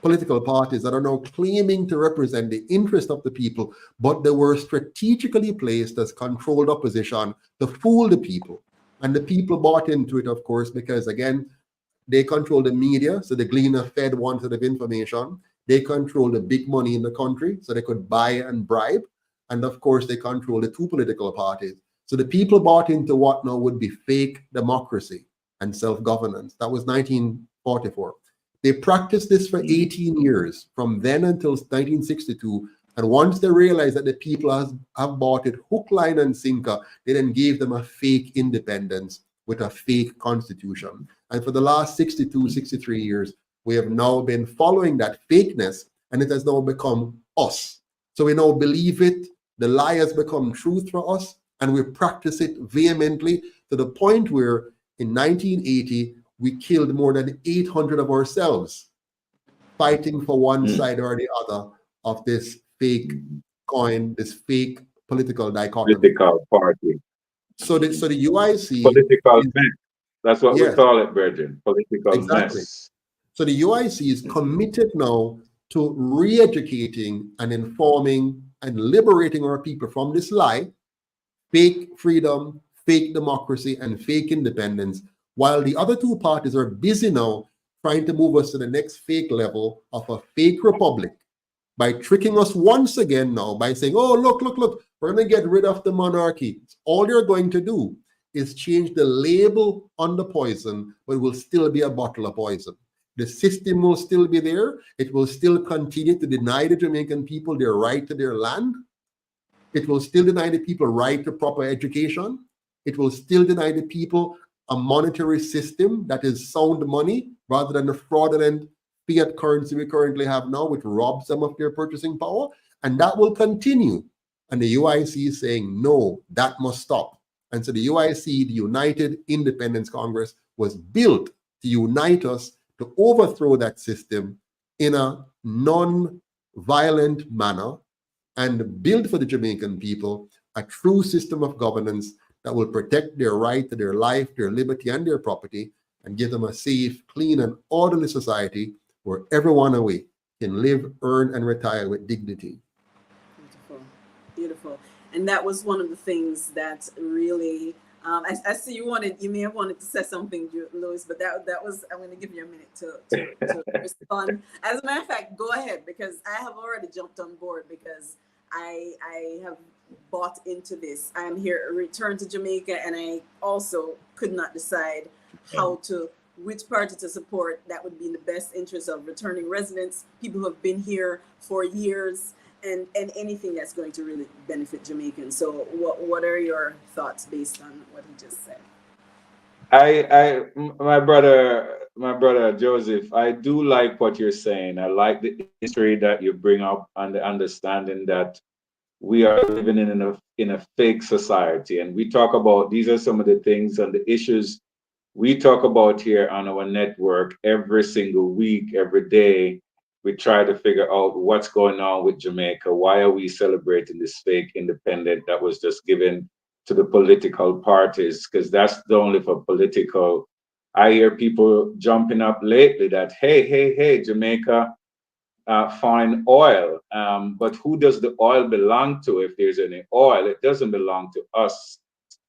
Speaker 3: political parties that are now claiming to represent the interest of the people, but they were strategically placed as controlled opposition to fool the people. And the people bought into it, of course, because again, they control the media, so the Gleaner fed one set of information. They control the big money in the country, so they could buy and bribe. And of course, they control the two political parties. So the people bought into what now would be fake democracy and self governance. That was 1944. They practiced this for 18 years, from then until 1962. And once they realized that the people have bought it hook, line, and sinker, they then gave them a fake independence with a fake constitution. And for the last 62, 63 years, we have now been following that fakeness, and it has now become us. So we now believe it. The lie has become truth for us, and we practice it vehemently to the point where in 1980, we killed more than 800 of ourselves fighting for one
Speaker 1: Mm.
Speaker 3: side or the other of this fake coin, this fake political dichotomy.
Speaker 1: Political party.
Speaker 3: So the UIC
Speaker 1: Political
Speaker 3: is,
Speaker 1: mess. That's what we
Speaker 3: yes,
Speaker 1: call it, Virgin. Political
Speaker 3: exactly.
Speaker 1: mess.
Speaker 3: So the UIC is committed now to re-educating and informing and liberating our people from this lie, fake freedom, fake democracy, and fake independence, while the other two parties are busy now trying to move us to the next fake level of a fake republic by tricking us once again now by saying, oh, look, we're going to get rid of the monarchy. All you're going to do is change the label on the poison, but it will still be a bottle of poison. The system will still be there. It will still continue to deny the Jamaican people their right to their land. It will still deny the people right to proper education. It will still deny the people a monetary system that is sound money rather than the fraudulent fiat currency we currently have now, which robs them of their purchasing power. And that will continue. And the UIC is saying, no, that must stop. And so the UIC, the United Independence Congress, was built to unite us to overthrow that system in a non-violent manner and build for the Jamaican people a true system of governance that will protect their right to their life, their liberty, and their property, and give them a safe, clean, and orderly society where everyone away can live, earn, and retire with dignity.
Speaker 2: Beautiful, beautiful. And that was one of the things that really, I see you may have wanted to say something, Louis, but that was, I'm going to give you a minute to respond. As a matter of fact, go ahead, because I have already jumped on board because I have bought into this. I'm here, return to Jamaica, and I also could not decide which party to support that would be in the best interest of returning residents, people who have been here for years, and anything that's going to really benefit Jamaicans. So what are your thoughts based on what he just said?
Speaker 1: My brother Joseph, I do like what you're saying. I like the history that you bring up and the understanding that we are living in a fake society. And we talk about these are some of the things and the issues we talk about here on our network every single week, every day. We try to figure out what's going on with Jamaica. Why are we celebrating this fake independent that was just given to the political parties? Because that's the only for political. I hear people jumping up lately that, hey, Jamaica, find oil. But who does the oil belong to if there's any oil? It doesn't belong to us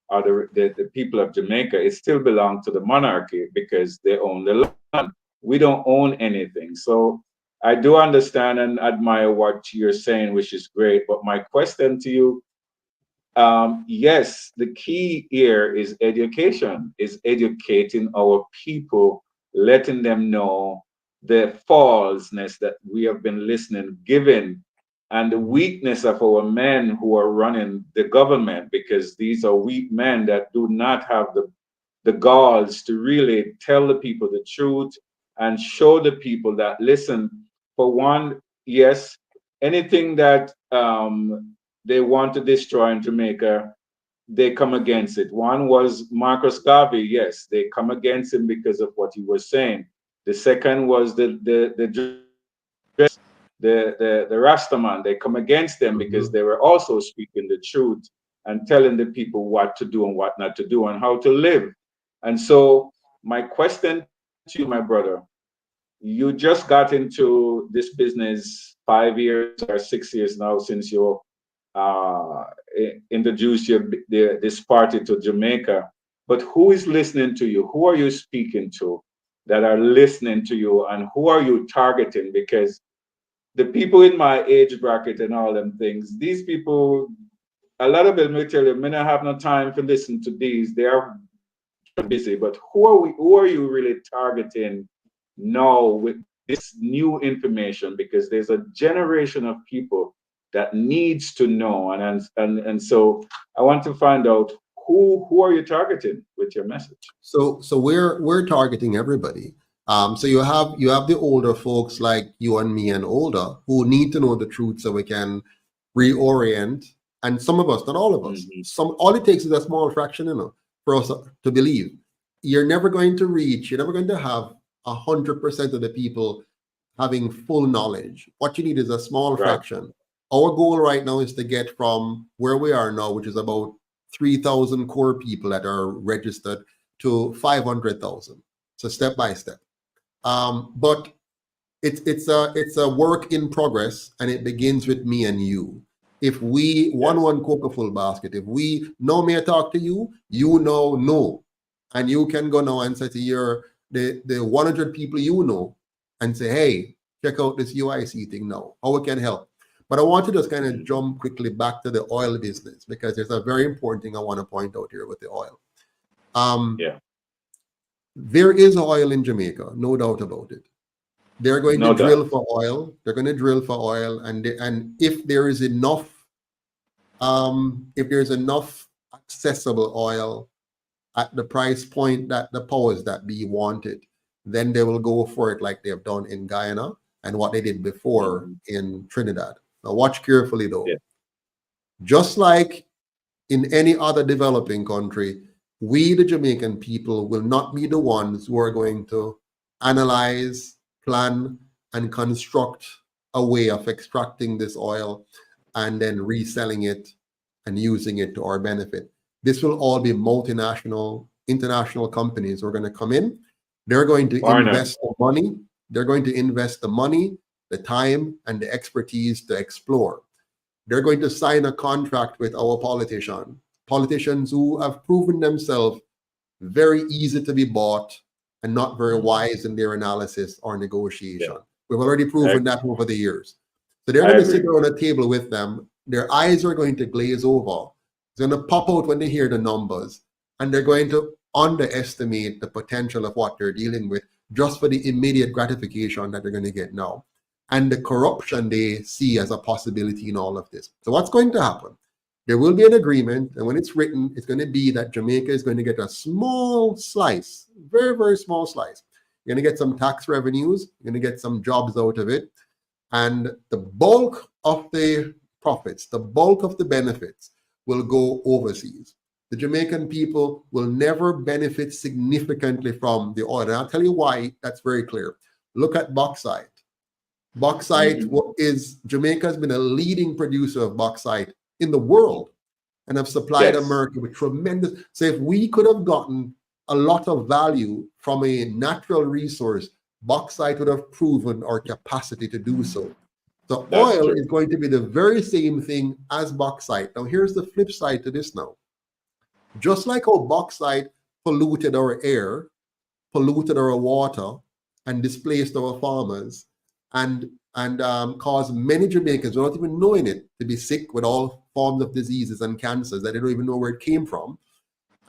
Speaker 1: or the people of Jamaica. It still belongs to the monarchy because they own the land. We don't own anything. So I do understand and admire what you're saying, which is great. But my question to you, yes, the key here is education, is educating our people, letting them know the falseness that we have been listening, given, and the weakness of our men who are running the government, because these are weak men that do not have the galls to really tell the people the truth and show the people that, listen, for one, yes, anything that they want to destroy in Jamaica, they come against it. One was Marcus Garvey. Yes, they come against him because of what he was saying. The second was the the Rastaman. They come against them because
Speaker 3: Mhm.
Speaker 1: they were also speaking the truth and telling the people what to do and what not to do and how to live. And so my question to you, my brother, you just got into this business 5 years or 6 years now since you uh, introduced this party to Jamaica. But who is listening to you? Who are you speaking to that are listening to you, and who are you targeting? Because the people in my age bracket and all them things, these people, a lot of them will tell you, "Man, I have no time to listen to these. They are busy." But who are we? Who are you really targeting now with this new information? Because there's a generation of people that needs to know, and so I want to find out who are you targeting with your message?
Speaker 3: So we're targeting everybody. So you have the older folks like you and me and older who need to know the truth so we can reorient. And some of us, not all of us,
Speaker 1: Hmm.
Speaker 3: some all it takes is a small fraction, for us to believe. You're never going to reach. You're never going to have 100% of the people having full knowledge. What you need is a small
Speaker 1: Right.
Speaker 3: fraction. Our goal right now is to get from where we are now, which is about 3,000 core people that are registered, to 500,000. So step by step. But it's a work in progress, and it begins with me and you. If we
Speaker 1: Yes.
Speaker 3: one cook a full basket, if we know me, I talk to you, you know no, and you can go now and say to your the 100 people you know, and say, hey, check out this UIC thing now. How it can help. But I want to just kind of
Speaker 1: Hmm.
Speaker 3: jump quickly back to the oil business because there's a very important thing I want to point out here with the oil. Um,
Speaker 1: Yeah.
Speaker 3: there is oil in Jamaica, no doubt about it. They're going to
Speaker 1: No
Speaker 3: drill
Speaker 1: doubt.
Speaker 3: for oil. They're going to drill for oil, and if there is enough, if there's enough accessible oil at the price point that the powers that be wanted, then they will go for it like they have done in Guyana and what they did before
Speaker 1: Hmm.
Speaker 3: in Trinidad. Now, watch carefully though.
Speaker 1: Yeah.
Speaker 3: Just like in any other developing country, we, the Jamaican people, will not be the ones who are going to analyze, plan, and construct a way of extracting this oil and then reselling it and using it to our benefit. This will all be multinational, international companies who are going to come in. They're going to
Speaker 1: Foreigners.
Speaker 3: invest the money. They're going to invest the money, the time, and the expertise to explore. They're going to sign a contract with our politicians who have proven themselves very easy to be bought and not very wise in their analysis or
Speaker 1: Yeah.
Speaker 3: negotiation. We've already
Speaker 1: I,
Speaker 3: proven that over the years. So they're
Speaker 1: I
Speaker 3: going to sit
Speaker 1: agree.
Speaker 3: around a table with them. Their eyes are going to glaze over. It's going to pop out when they hear the numbers, and they're going to underestimate the potential of what they're dealing with just for the immediate gratification that they're going to get now and the corruption they see as a possibility in all of this. So, what's going to happen? There will be an agreement, and when it's written, it's going to be that Jamaica is going to get a small slice, very, very small slice. You're going to get some tax revenues, you're going to get some jobs out of it, and the bulk of the profits, the bulk of the benefits will go overseas. The Jamaican people will never benefit significantly from the oil. And I'll tell you why that's very clear. Look at bauxite. Bauxite
Speaker 1: Hmm.
Speaker 3: is Jamaica has been a leading producer of bauxite in the world and have supplied
Speaker 1: Yes.
Speaker 3: America with tremendous. So if we could have gotten a lot of value from a natural resource, bauxite would have proven our capacity to do so. So
Speaker 1: That's
Speaker 3: oil
Speaker 1: true.
Speaker 3: is going to be the very same thing as bauxite. Now here's the flip side to this now. Just like how bauxite polluted our air, polluted our water, and displaced our farmers, and caused many Jamaicans, without even knowing it, to be sick with all forms of diseases and cancers that they don't even know where it came from,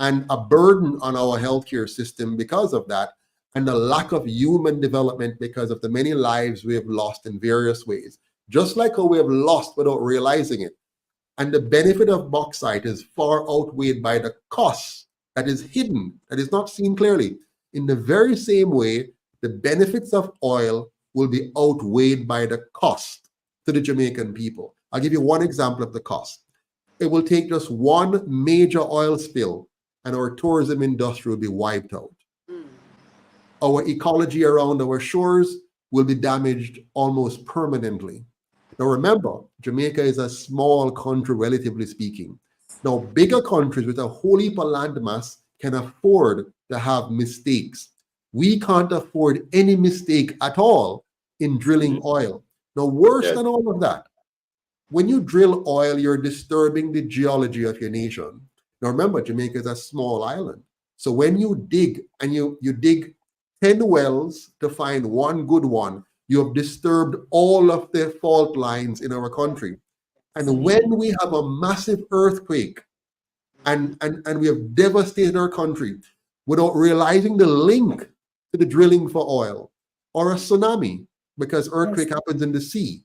Speaker 3: and a burden on our healthcare system because of that. and the lack of human development because of the many lives we have lost in various ways, just like how we have lost without realizing it. And the benefit of bauxite is far outweighed by the cost that is hidden, that is not seen clearly. In the very same way, the benefits of oil will be outweighed by the cost to the Jamaican people. I'll give you one example of the cost. It will take just one major oil spill and our tourism industry will be wiped out.
Speaker 2: Mm.
Speaker 3: Our ecology around our shores will be damaged almost permanently. Now remember, Jamaica is a small country, relatively speaking. Now, bigger countries with a whole heap of landmass can afford to have mistakes. We can't afford any mistake at all in drilling oil. Now, worse
Speaker 1: Yes.
Speaker 3: than all of that, when you drill oil, you're disturbing the geology of your nation. Now, remember, Jamaica is a small island. So when you dig and you dig 10 wells to find one good one, you have disturbed all of the fault lines in our country. And when we have a massive earthquake and we have devastated our country without realizing the link to the drilling for oil, or a tsunami, because earthquake happens in the sea,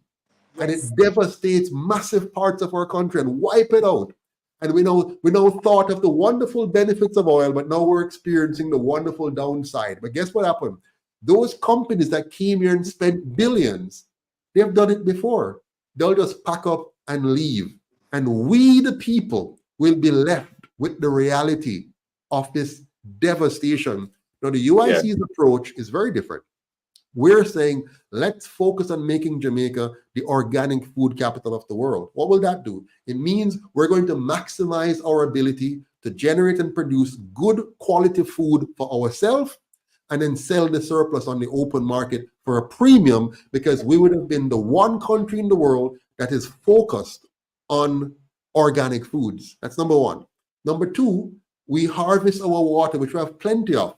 Speaker 3: and
Speaker 2: Yes.
Speaker 3: it devastates massive parts of our country and wipe it out. And we now thought of the wonderful benefits of oil, but now we're experiencing the wonderful downside. But guess what happened? Those companies that came here and spent billions, they've done it before. They'll just pack up and leave. And we, the people, will be left with the reality of this devastation. Now, the
Speaker 1: Yes.
Speaker 3: UIC's approach is very different. We're saying, let's focus on making Jamaica the organic food capital of the world. What will that do? It means we're going to maximize our ability to generate and produce good quality food for ourselves and then sell the surplus on the open market for a premium, because we would have been the one country in the world that is focused on organic foods. That's number one. Number two, we harvest our water, which we have plenty of.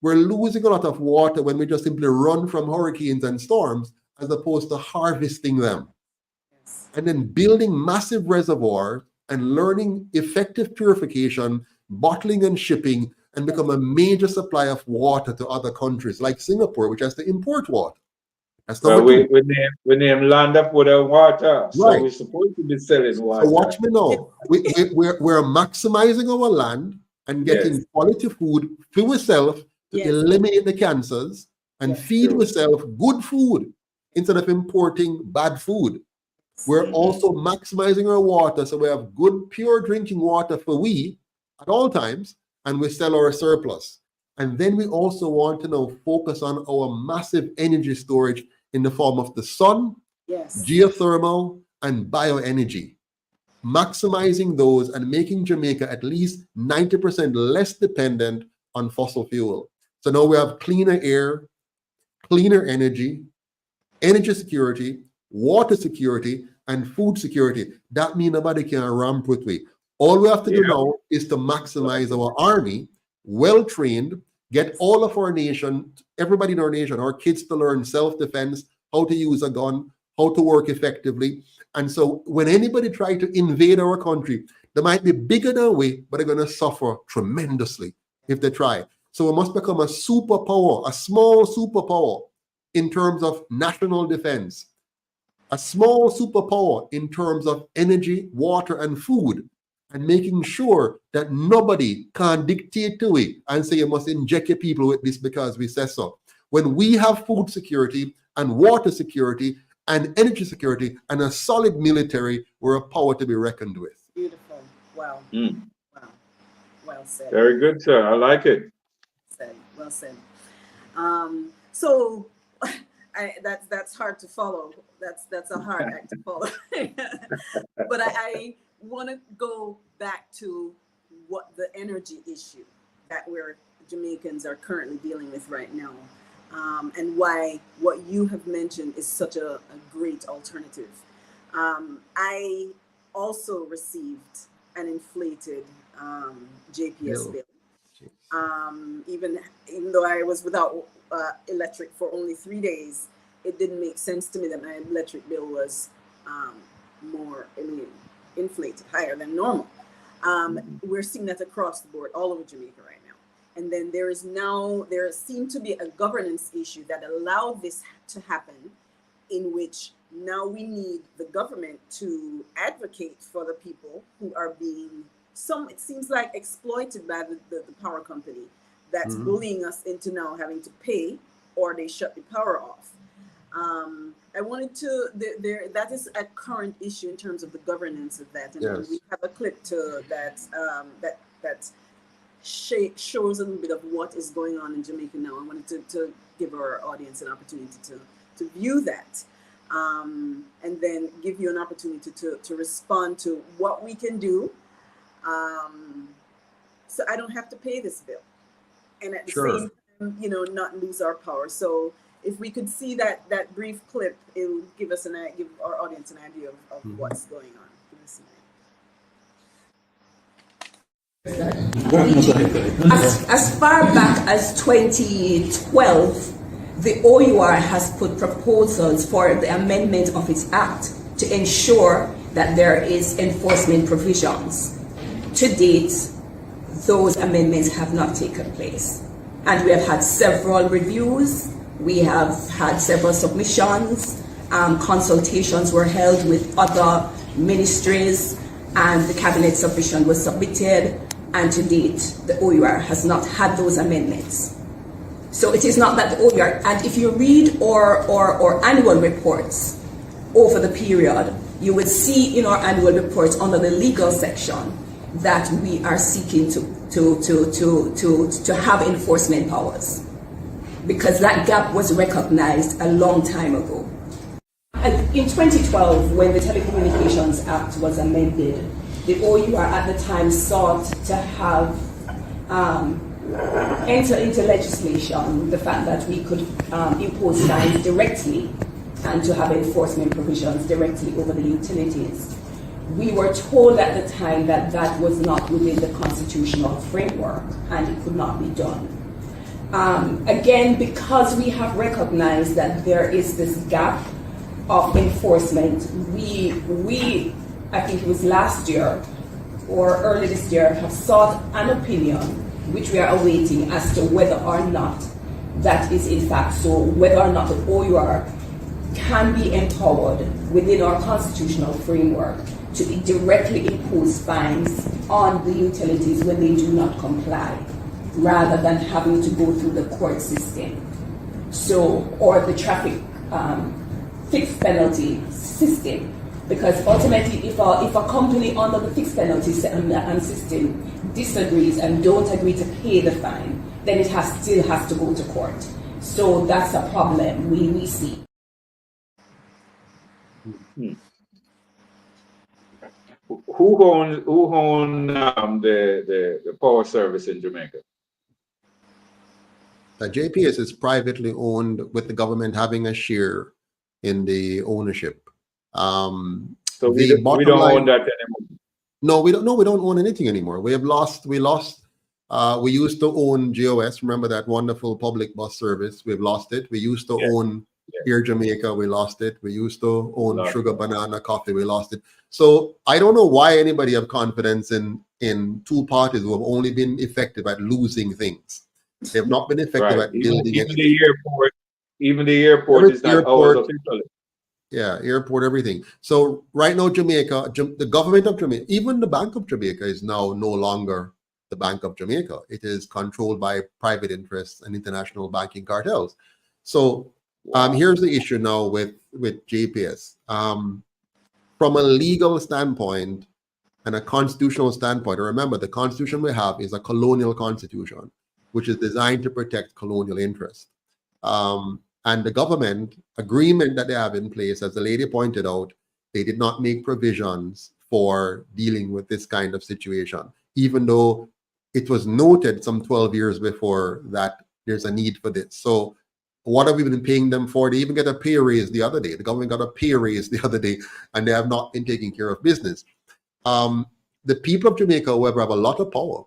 Speaker 3: We're losing a lot of water when we just simply run from hurricanes and storms, as opposed to harvesting them
Speaker 2: Yes.
Speaker 3: and then building massive reservoirs and learning effective purification, bottling and shipping, and become a major supply of water to other countries like Singapore, which has to import water. That's
Speaker 1: Well,
Speaker 3: number two.
Speaker 1: we name land up with our water, so
Speaker 3: Right.
Speaker 1: we're supposed to be selling
Speaker 3: So
Speaker 1: water.
Speaker 3: watch me now. We're maximizing our land and
Speaker 1: Yes.
Speaker 3: getting quality food for ourselves to
Speaker 2: Yes.
Speaker 3: eliminate the cancers and
Speaker 2: Yes.
Speaker 3: feed
Speaker 1: True.
Speaker 3: ourselves good food instead of importing bad food. We're also maximizing our water, so we have good, pure drinking water for we at all times, and we sell our surplus. And then we also want to now focus on our massive energy storage in the form of the sun,
Speaker 2: Yes.
Speaker 3: geothermal, and bioenergy. Maximizing those and making Jamaica at least 90% less dependent on fossil fuel. So now we have cleaner air, cleaner energy security, water security, and food security. That means nobody can ramp with we. All we have to do
Speaker 1: Yeah.
Speaker 3: now is to maximize our army, well trained, get all of our nation, everybody in our nation, our kids to learn self defense, how to use a gun, how to work effectively. And so when anybody tries to invade our country, they might be bigger than we, but they're going to suffer tremendously if they try. So we must become a superpower, a small superpower in terms of national defense, a small superpower in terms of energy, water, and food, and making sure that nobody can dictate to it and say you must inject your people with this because we say so. When we have food security and water security and energy security and a solid military, we're a power to be reckoned with.
Speaker 2: Beautiful. Wow.
Speaker 1: Mm.
Speaker 2: Wow. Well said.
Speaker 1: Very good, sir. I like it.
Speaker 2: Said. Well said. So that's hard to follow. That's a hard act to follow. But I want to go back to what the energy issue that we're Jamaicans are currently dealing with right now, and why what you have mentioned is such a great alternative. I also received an inflated JPS
Speaker 3: Bill.
Speaker 2: bill. Even though I was without electric for only 3 days, it didn't make sense to me that my electric bill was inflated, higher than normal. We're seeing that across the board, all over Jamaica right now. And then there seemed to be a governance issue that allowed this to happen, in which now we need the government to advocate for the people who are being, it seems like, exploited by the power company that's bullying us into now having to pay, or they shut the power off. I wanted to, that is a current issue in terms of the governance of that. And
Speaker 3: Yes.
Speaker 2: we have a clip to that, that shows a little bit of what is going on in Jamaica now. I wanted to give our audience an opportunity to view that, and then give you an opportunity to respond to what we can do, so I don't have to pay this bill, and at the same time, not lose our power. So if we could see that brief clip, it will give our audience an idea of what's going on. Give us
Speaker 4: As far back as 2012, the OUR has put proposals for the amendment of its act to ensure that there is enforcement provisions. To date, those amendments have not taken place. And we have had several reviews, we have had several submissions, consultations were held with other ministries, and the cabinet submission was submitted, and to date, the OUR has not had those amendments. So it is not that the OUR, and if you read our annual reports over the period, you would see in our annual reports under the legal section that we are seeking to have enforcement powers, because that gap was recognized a long time ago. And in 2012, when the Telecommunications Act was amended, the OUR at the time sought to have enter into legislation the fact that we could impose fines directly and to have enforcement provisions directly over the utilities. We were told at the time that that was not within the constitutional framework and it could not be done. Again, because we have recognized that there is this gap of enforcement, we I think it was last year or early this year, have sought an opinion which we are awaiting as to whether or not that is in fact so, whether or not the OUR can be empowered within our constitutional framework to directly impose fines on the utilities when they do not comply, rather than having to go through the court system. So, or the traffic fixed penalty system. Because ultimately, if a company under the fixed penalty system disagrees and don't agree to pay the fine, then it still has to go to court. So that's a problem we see.
Speaker 1: Who own the power service in Jamaica?
Speaker 3: JPS is privately owned, with the government having a share in the ownership.
Speaker 1: So we don't own that anymore.
Speaker 3: No, we don't own anything anymore. We lost. We used to own GOS. Remember that wonderful public bus service? We've lost it. We used to own Air Jamaica. We lost it. We used to own Sugar Banana Coffee. We lost it. So I don't know why anybody have confidence in two parties who have only been effective at losing things. They have not been effective at building
Speaker 1: even the airport. Even the airport is not ours officially.
Speaker 3: Yeah, airport, everything. So right now, Jamaica, the government of Jamaica, even the Bank of Jamaica is now no longer the Bank of Jamaica. It is controlled by private interests and international banking cartels. So here's the issue now with JPS. From a legal standpoint and a constitutional standpoint, remember the constitution we have is a colonial constitution, which is designed to protect colonial interests. And the government agreement that they have in place, as the lady pointed out, they did not make provisions for dealing with this kind of situation, even though it was noted some 12 years before that there's a need for this. So what have we been paying them for? They even get a pay raise the other day. The government got a pay raise the other day, and they have not been taking care of business. The people of Jamaica, however, have a lot of power.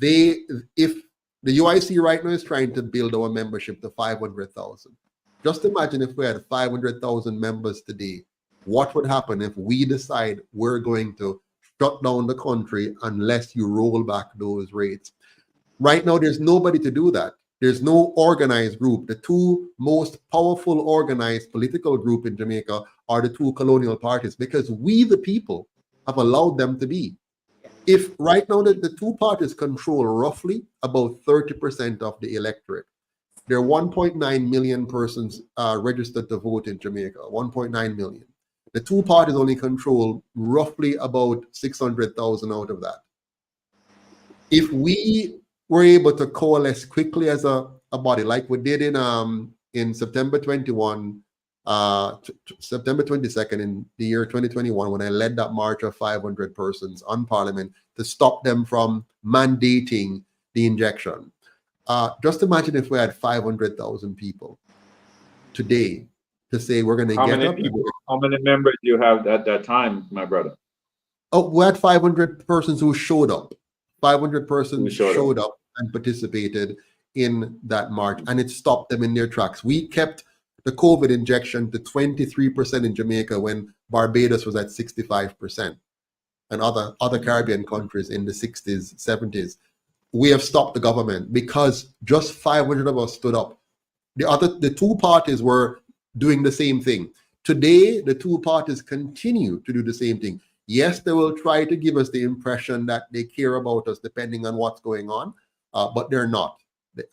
Speaker 3: If the UIC right now is trying to build our membership to 500,000. Just imagine if we had 500,000 members today, what would happen if we decide we're going to shut down the country unless you roll back those rates? Right now, there's nobody to do that. There's no organized group. The two most powerful organized political group in Jamaica are the two colonial parties, because we, the people, have allowed them to be. If right now the two parties control roughly about 30% of the electorate, there are 1.9 million persons registered to vote in Jamaica, 1.9 million. The two parties only control roughly about 600,000 out of that. If we were able to coalesce quickly as a body, like we did in September 21, September 22nd in the year 2021, when I led that march of 500 persons on Parliament to stop them from mandating the injection. Just imagine if we had 500,000 people today to say we're going to
Speaker 1: How
Speaker 3: get
Speaker 1: many
Speaker 3: up.
Speaker 1: people, how many members do you have at that time, my brother?
Speaker 3: Oh, we had 500 persons who showed up. 500 persons
Speaker 1: Who showed
Speaker 3: showed up and participated in that march, and it stopped them in their tracks. We kept the COVID injection to 23% in Jamaica when Barbados was at 65%, and other Caribbean countries in the 60s, 70s. We have stopped the government because just 500 of us stood up. The two parties were doing the same thing. Today, the two parties continue to do the same thing. Yes, they will try to give us the impression that they care about us depending on what's going on, but they're not.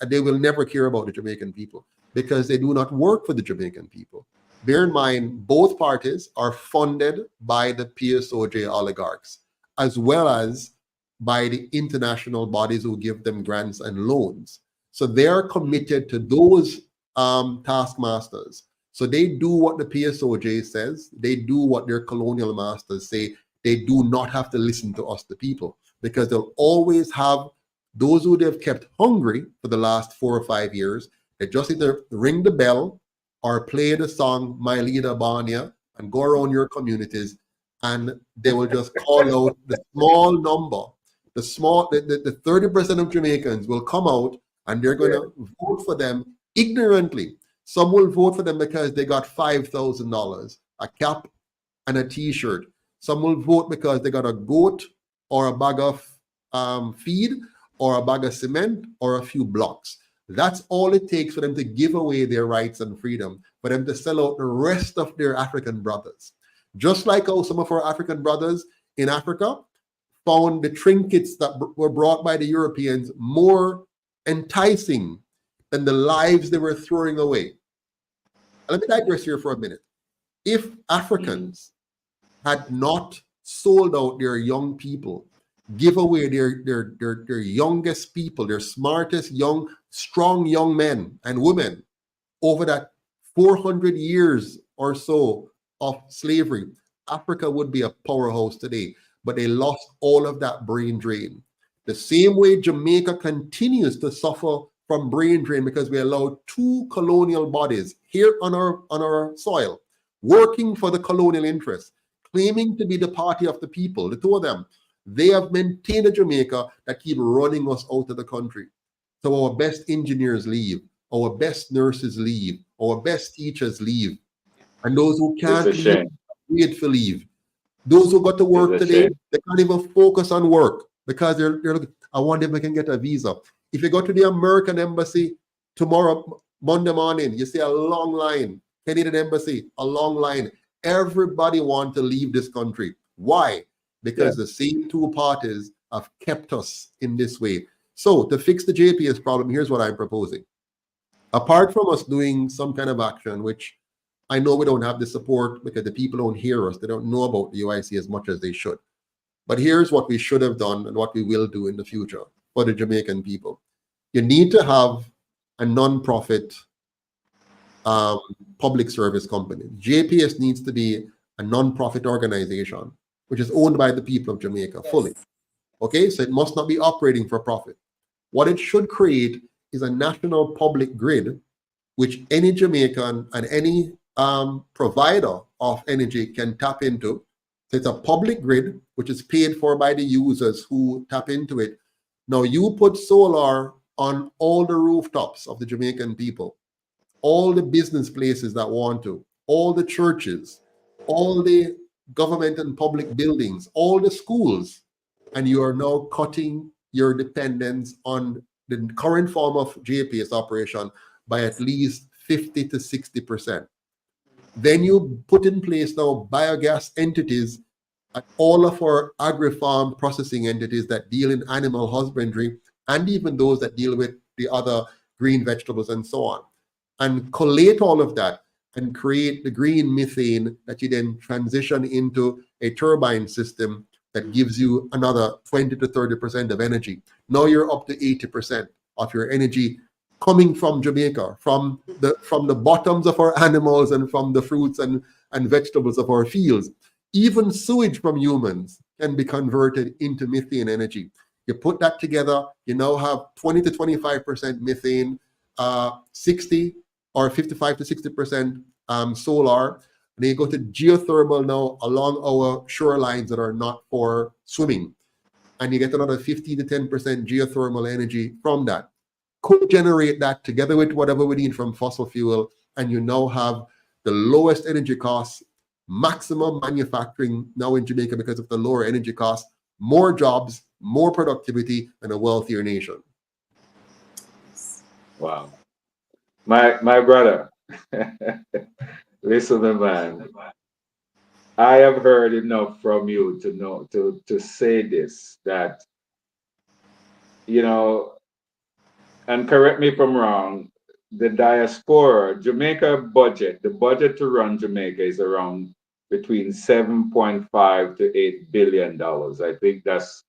Speaker 3: They will never care about the Jamaican people because they do not work for the Jamaican people. Bear in mind, both parties are funded by the PSOJ oligarchs, as well as by the international bodies who give them grants and loans. So they are committed to those taskmasters. So they do what the PSOJ says. They do what their colonial masters say. They do not have to listen to us, the people, because they'll always have those who they've kept hungry for the last 4 or 5 years. They just either ring the bell or play the song My Leader Banya and go around your communities, and they will just call out the small number. The 30% of Jamaicans will come out and they're going to vote for them ignorantly. Some will vote for them because they got $5,000, a cap and a t-shirt. Some will vote because they got a goat or a bag of feed or a bag of cement or a few blocks. That's all it takes for them to give away their rights and freedom, for them to sell out the rest of their African brothers. Just like how some of our African brothers in Africa found the trinkets that were brought by the Europeans more enticing than the lives they were throwing away. Let me digress here for a minute. If Africans had not sold out their young people, give away their youngest people, their smartest, young, strong young men and women over that 400 years or so of slavery, Africa would be a powerhouse today. But they lost all of that brain drain. The same way Jamaica continues to suffer from brain drain because we allowed two colonial bodies here on our soil, working for the colonial interests, claiming to be the party of the people, the two of them. They have maintained a Jamaica that keep running us out of the country. So our best engineers leave, our best nurses leave, our best teachers leave, and those who can't leave, wait for leave. Those who got to work today, they can't even focus on work because they're looking, I wonder if I can get a visa. If you go to the American embassy tomorrow, Monday morning, you see a long line. Canadian embassy, a long line. Everybody wants to leave this country. Why? Because the same two parties have kept us in this way. So to fix the JPS problem, here's what I'm proposing. Apart from us doing some kind of action, which I know we don't have the support because the people don't hear us. They don't know about the UIC as much as they should. But here's what we should have done and what we will do in the future for the Jamaican people. You need to have a non-profit public service company. JPS needs to be a non-profit organization, which is owned by the people of Jamaica fully. Okay, so it must not be operating for profit. What it should create is a national public grid, which any Jamaican and any provider of energy can tap into. So it's a public grid, which is paid for by the users who tap into it. Now you put solar on all the rooftops of the Jamaican people, all the business places that want to, all the churches, all the government and public buildings, all the schools, and you are now cutting your dependence on the current form of JPS operation by at least 50 to 60%. Then you put in place now biogas entities at all of our agri-farm processing entities that deal in animal husbandry, and even those that deal with the other green vegetables and so on, and collate all of that and create the green methane that you then transition into a turbine system that gives you another 20 to 30% of energy. Now you're up to 80% of your energy coming from Jamaica, from the bottoms of our animals and from the fruits and vegetables of our fields. Even sewage from humans can be converted into methane energy. You put that together, you now have 20 to 25% methane, 60 or 55 to 60% solar. And you go to geothermal now along our shorelines that are not for swimming. And you get another 15 to 10% geothermal energy from that. Co-generate that together with whatever we need from fossil fuel, and you now have the lowest energy costs, maximum manufacturing now in Jamaica because of the lower energy costs, more jobs, more productivity, and a wealthier nation.
Speaker 1: Wow. My brother, listen, man. I have heard enough from you to know to say this, that you know, and correct me if I'm wrong, the diaspora, Jamaica budget, the budget to run Jamaica is around between 7.5 to $8 billion. I think that's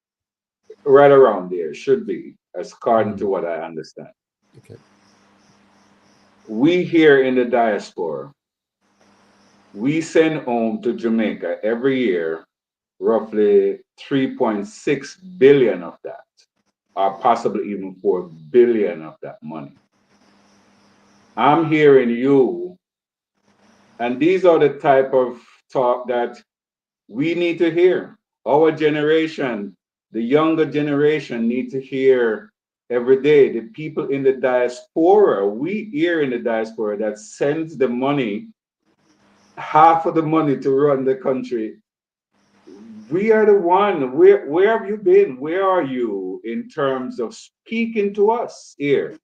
Speaker 1: right around there, should be, according to what I understand.
Speaker 3: Okay.
Speaker 1: We here in the diaspora, we send home to Jamaica every year roughly 3.6 billion of that, or possibly even 4 billion of that money. I'm hearing you, and these are the type of talk that we need to hear. Our generation, the younger generation, need to hear every day. The people in the diaspora, we here in the diaspora that sends the money, half of the money to run the country. We are the one. Where have you been? Where are you in terms of speaking to us here?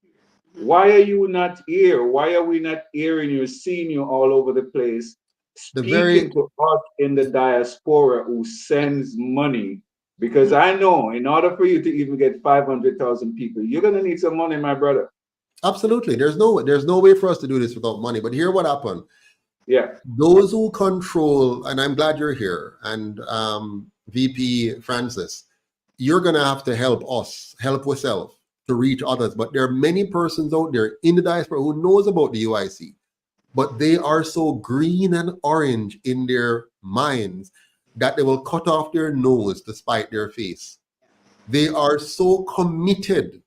Speaker 1: Why are you not here? Why are we not hearing you, seeing you all over the place, speaking to us in the diaspora who sends money? Because I know in order for you to even get 500,000 people, you're going to need some money, my brother.
Speaker 3: Absolutely. There's no way for us to do this without money. But here what happened.
Speaker 1: Yeah.
Speaker 3: Those who control, and I'm glad you're here, and VP Francis, you're going to have to help us, help yourself to reach others. But there are many persons out there in the diaspora who knows about the UIC, but they are so green and orange in their minds that they will cut off their nose to spite their face. They are so committed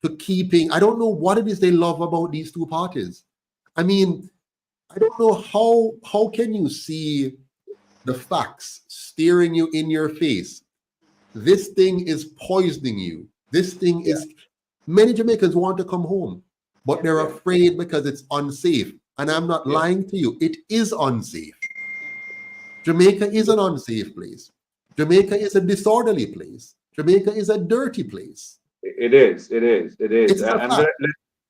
Speaker 3: to keeping, I don't know what it is they love about these two parties. I mean, I don't know how can you see the facts staring you in your face. This thing is poisoning you. This thing is, many Jamaicans want to come home, but they're afraid because it's unsafe. And I'm not lying to you. It is unsafe. Jamaica is an unsafe place. Jamaica is a disorderly place. Jamaica is a dirty place.
Speaker 1: It is.
Speaker 3: It's a
Speaker 1: And
Speaker 3: fact.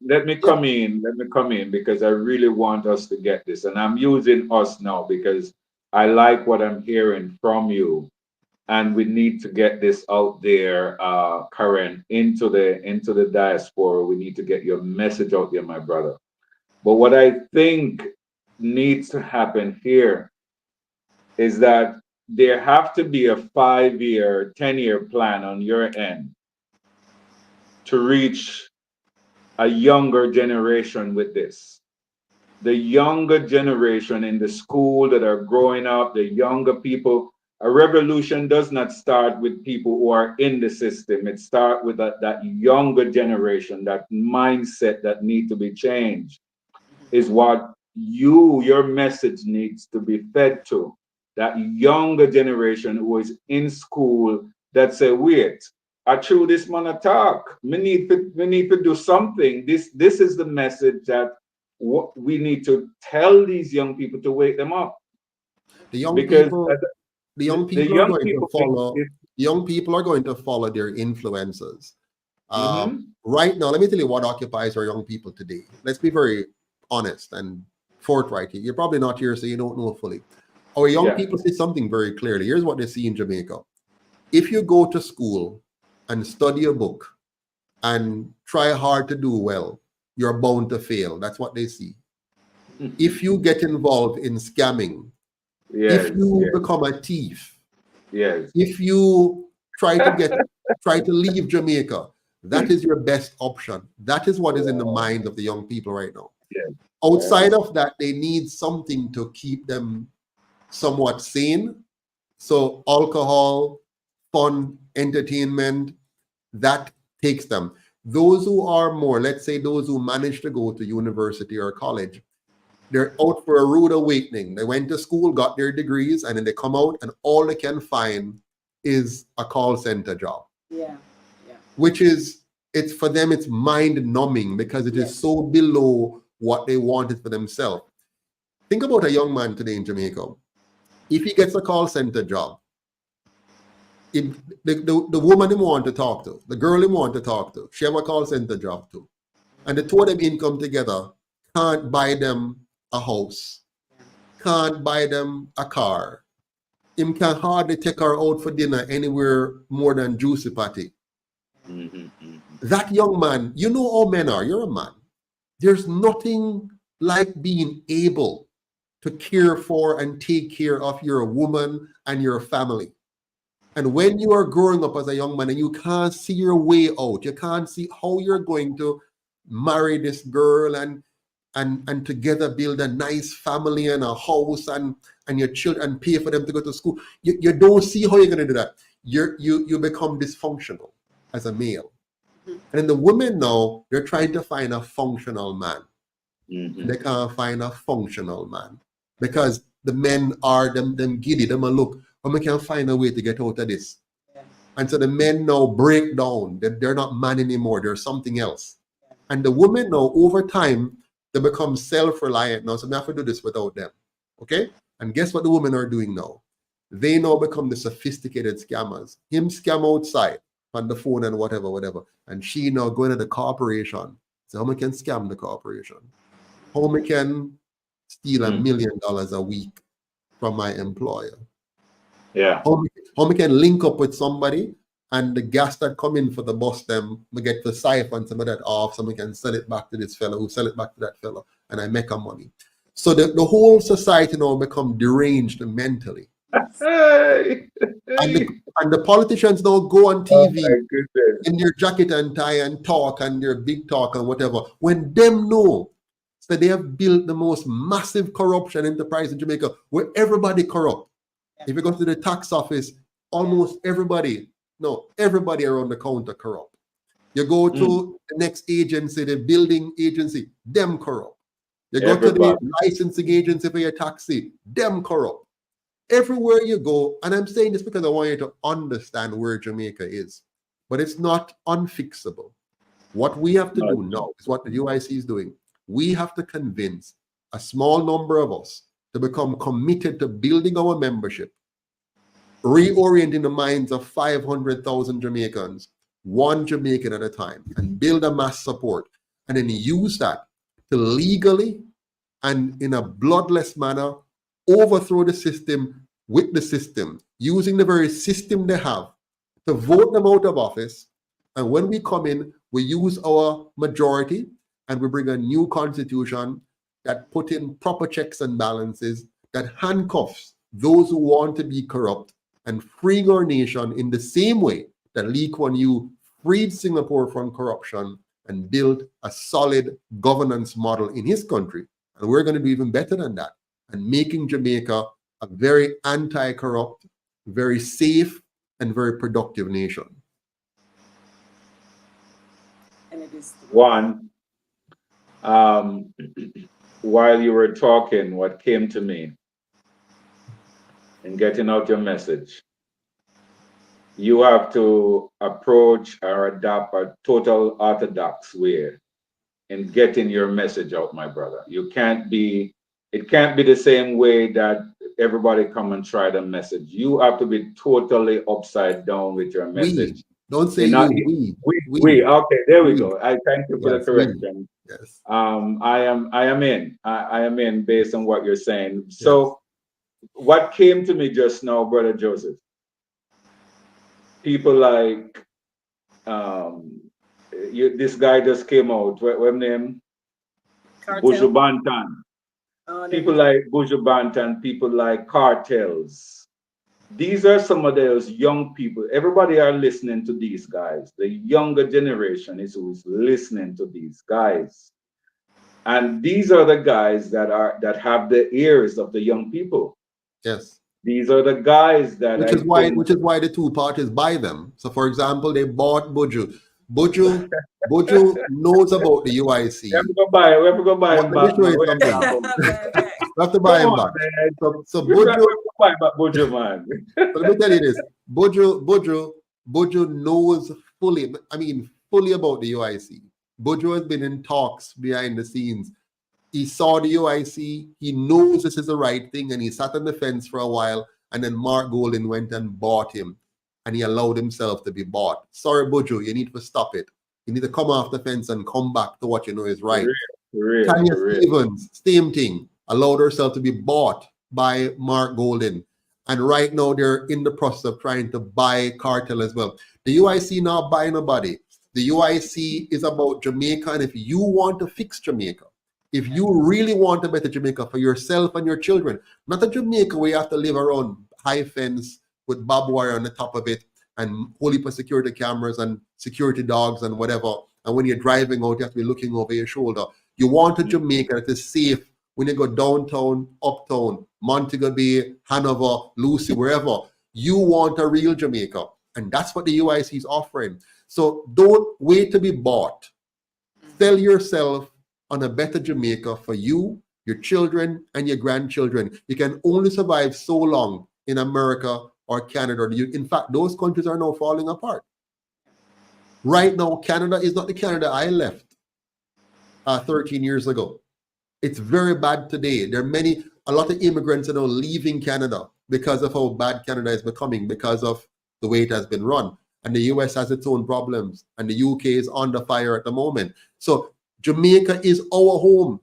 Speaker 1: let me come in. Let me come in because I really want us to get this. And I'm using us now because I like what I'm hearing from you. And we need to get this out there, Karen, into the diaspora. We need to get your message out there, my brother. But what I think needs to happen here is that there have to be a 5-year, 10-year plan on your end to reach a younger generation with this. The younger generation in the school that are growing up, the younger people. A revolution does not start with people who are in the system. It starts with that younger generation, that mindset that needs to be changed, is what your message needs to be fed to. That younger generation who is in school that say, wait, I threw this man a talk. We need to do something. This is the message that we need to tell these young people to wake them up.
Speaker 3: The young
Speaker 1: Because
Speaker 3: people, the young
Speaker 1: the
Speaker 3: people are
Speaker 1: young
Speaker 3: going to
Speaker 1: people think
Speaker 3: follow. Young people are going to follow their influencers.
Speaker 1: Mm-hmm.
Speaker 3: Right now, let me tell you what occupies our young people today. Let's be very honest and forthright here. You're probably not here, so you don't know fully. Our young
Speaker 1: Yeah.
Speaker 3: people see something very clearly. Here's what they see in Jamaica. If you go to school and study a book and try hard to do well, you're bound to fail. That's what they see. If you get involved in scamming, if
Speaker 1: Yes,
Speaker 3: you
Speaker 1: yes,
Speaker 3: become a thief,
Speaker 1: yes.
Speaker 3: if you try to leave Jamaica, that is your best option. That is what is in the mind of the young people right now.
Speaker 1: Yes,
Speaker 3: Outside
Speaker 1: yes.
Speaker 3: of that, they need something to keep them somewhat sane. So alcohol, fun, entertainment, that takes them. Those who are more, let's say those who manage to go to university or college, they're out for a rude awakening. They went to school, got their degrees, and then they come out and all they can find is a call center job,
Speaker 2: Yeah. Yeah.
Speaker 3: which is, it's for them, it's mind numbing because it is
Speaker 2: Yes.
Speaker 3: so below what they wanted for themselves. Think about a young man today in Jamaica. If he gets a call center job, if the woman he want to talk to, the girl he want to talk to, she have a call center job too. And the two of them income together can't buy them a house, can't buy them a car. Him can hardly take her out for dinner anywhere more than Juicy Patty.
Speaker 1: Mm-hmm. Mm-hmm.
Speaker 3: That young man, you know how men are, you're a man. There's nothing like being able to care for and take care of your woman and your family. And when you are growing up as a young man and you can't see your way out, you can't see how you're going to marry this girl and together build a nice family and a house and your children and pay for them to go to school. You don't see how you're going to do that. You become dysfunctional as a male. And then the women now, they're trying to find a functional man.
Speaker 1: Mm-hmm.
Speaker 3: They can't find a functional man because the men are them giddy, them a look, but we can find a way to get out of this.
Speaker 2: Yeah.
Speaker 3: And so the men now break down. They're not man anymore. They're something else. And the women now, over time, they become self-reliant now. So they have to do this without them. Okay? And guess what the women are doing now? They now become the sophisticated scammers. Him scam outside on the phone and whatever. And she now going to the corporation. So how we can scam the corporation? How we can steal $1 million a week from my employer?
Speaker 1: Yeah.
Speaker 3: How we can link up with somebody and the gas that come in for the bus, them we get the siphon some of that off, so we can sell it back to this fellow who sell it back to that fellow, and I make a money. So the whole society now become deranged mentally.
Speaker 1: Hey.
Speaker 3: And the politicians now go on
Speaker 1: Oh
Speaker 3: TV
Speaker 1: my goodness.
Speaker 3: in their jacket and tie and talk and their big talk and whatever. When them know that they have built the most massive corruption enterprise in Jamaica where everybody corrupt. If you go to the tax office, almost everybody around the counter corrupt. You go to the next agency, the building agency, them corrupt. You go to the licensing agency for your taxi, them corrupt. Everywhere you go, and I'm saying this because I want you to understand where Jamaica is, but it's not unfixable. What we have to do now is what the UIC is doing. We have to convince a small number of us to become committed to building our membership, reorienting the minds of 500,000 Jamaicans, one Jamaican at a time, and build a mass support, and then use that to legally and in a bloodless manner overthrow the system with the system, using the very system they have to vote them out of office. And when we come in, we use our majority and we bring a new constitution that put in proper checks and balances, that handcuffs those who want to be corrupt, and freeing our nation in the same way that Lee Kuan Yew freed Singapore from corruption and built a solid governance model in his country. And we're going to do even better than that, and making Jamaica a very anti-corrupt, very safe, and very productive nation.
Speaker 2: And it is
Speaker 1: One, while you were talking, what came to me in getting out your message, you have to approach or adopt a total orthodox way in getting your message out, my brother. It can't be the same way that everybody come and try the message. You have to be totally upside down with your message.
Speaker 3: Don't say
Speaker 1: You know,
Speaker 3: you.
Speaker 1: we. Okay, there we
Speaker 3: We.
Speaker 1: go. I thank you for the
Speaker 3: Yes, we.
Speaker 1: correction.
Speaker 3: Yes,
Speaker 1: I am in. I am in based on what you're saying.
Speaker 3: yes.
Speaker 1: So, what came to me just now, Brother Joseph? People like um, this guy just came out. What name? Buju
Speaker 2: Cartel.
Speaker 1: Banton.
Speaker 2: The
Speaker 1: People like Buju Banton. People like cartels. These are some of those young people. Everybody are listening to these guys. The younger generation is who's listening to these guys. And these are the guys that have the ears of the young people.
Speaker 3: Yes.
Speaker 1: These are the guys that
Speaker 3: Which
Speaker 1: I
Speaker 3: is why
Speaker 1: think
Speaker 3: the two parties buy them. So for example, they bought Buju. Buju knows about the
Speaker 1: we have
Speaker 3: UIC.
Speaker 1: to go buy, we have to go buy him
Speaker 3: Let me
Speaker 1: back,
Speaker 3: show
Speaker 1: man.
Speaker 3: you
Speaker 1: What you
Speaker 3: something.
Speaker 1: talking
Speaker 2: back.
Speaker 1: about?
Speaker 3: We have to
Speaker 1: Come
Speaker 3: buy him
Speaker 1: on,
Speaker 3: back.
Speaker 1: man.
Speaker 3: So
Speaker 1: We have
Speaker 3: Buju,
Speaker 1: to buy back Buju, man.
Speaker 3: so let me tell you this. Buju knows fully, I mean, fully about the UIC. Buju has been in talks behind the scenes. He saw the UIC, he knows this is the right thing, and he sat on the fence for a while. And then Mark Golden went and bought him, and he allowed himself to be bought. Sorry, Buju, you need to stop it. You need to come off the fence and come back to what you know is
Speaker 1: For
Speaker 3: right.
Speaker 1: real, for real,
Speaker 3: Tanya
Speaker 1: for real.
Speaker 3: Stevens, same thing, allowed herself to be bought by Mark Golden. And right now they're in the process of trying to buy Cartel as well. The UIC not buying nobody. The UIC is about Jamaica. And if you want to fix Jamaica, if you really want a better Jamaica for yourself and your children, not a Jamaica where you have to live around high fence with barbed wire on the top of it and whole heap of security cameras and security dogs and whatever. And when you're driving out, you have to be looking over your shoulder. You want a Jamaica that is safe when you go downtown, uptown, Montego Bay, Hanover, Lucy, wherever. You want a real Jamaica. And that's what the UIC is offering. So don't wait to be bought. Sell yourself on a better Jamaica for you, your children, and your grandchildren. You can only survive so long in America or Canada. In fact, those countries are now falling apart. Right now, Canada is not the Canada I left 13 years ago. It's very bad today. There are a lot of immigrants are now leaving Canada because of how bad Canada is becoming, because of the way it has been run. And the US has its own problems, and the UK is under fire at the moment. So Jamaica is our home.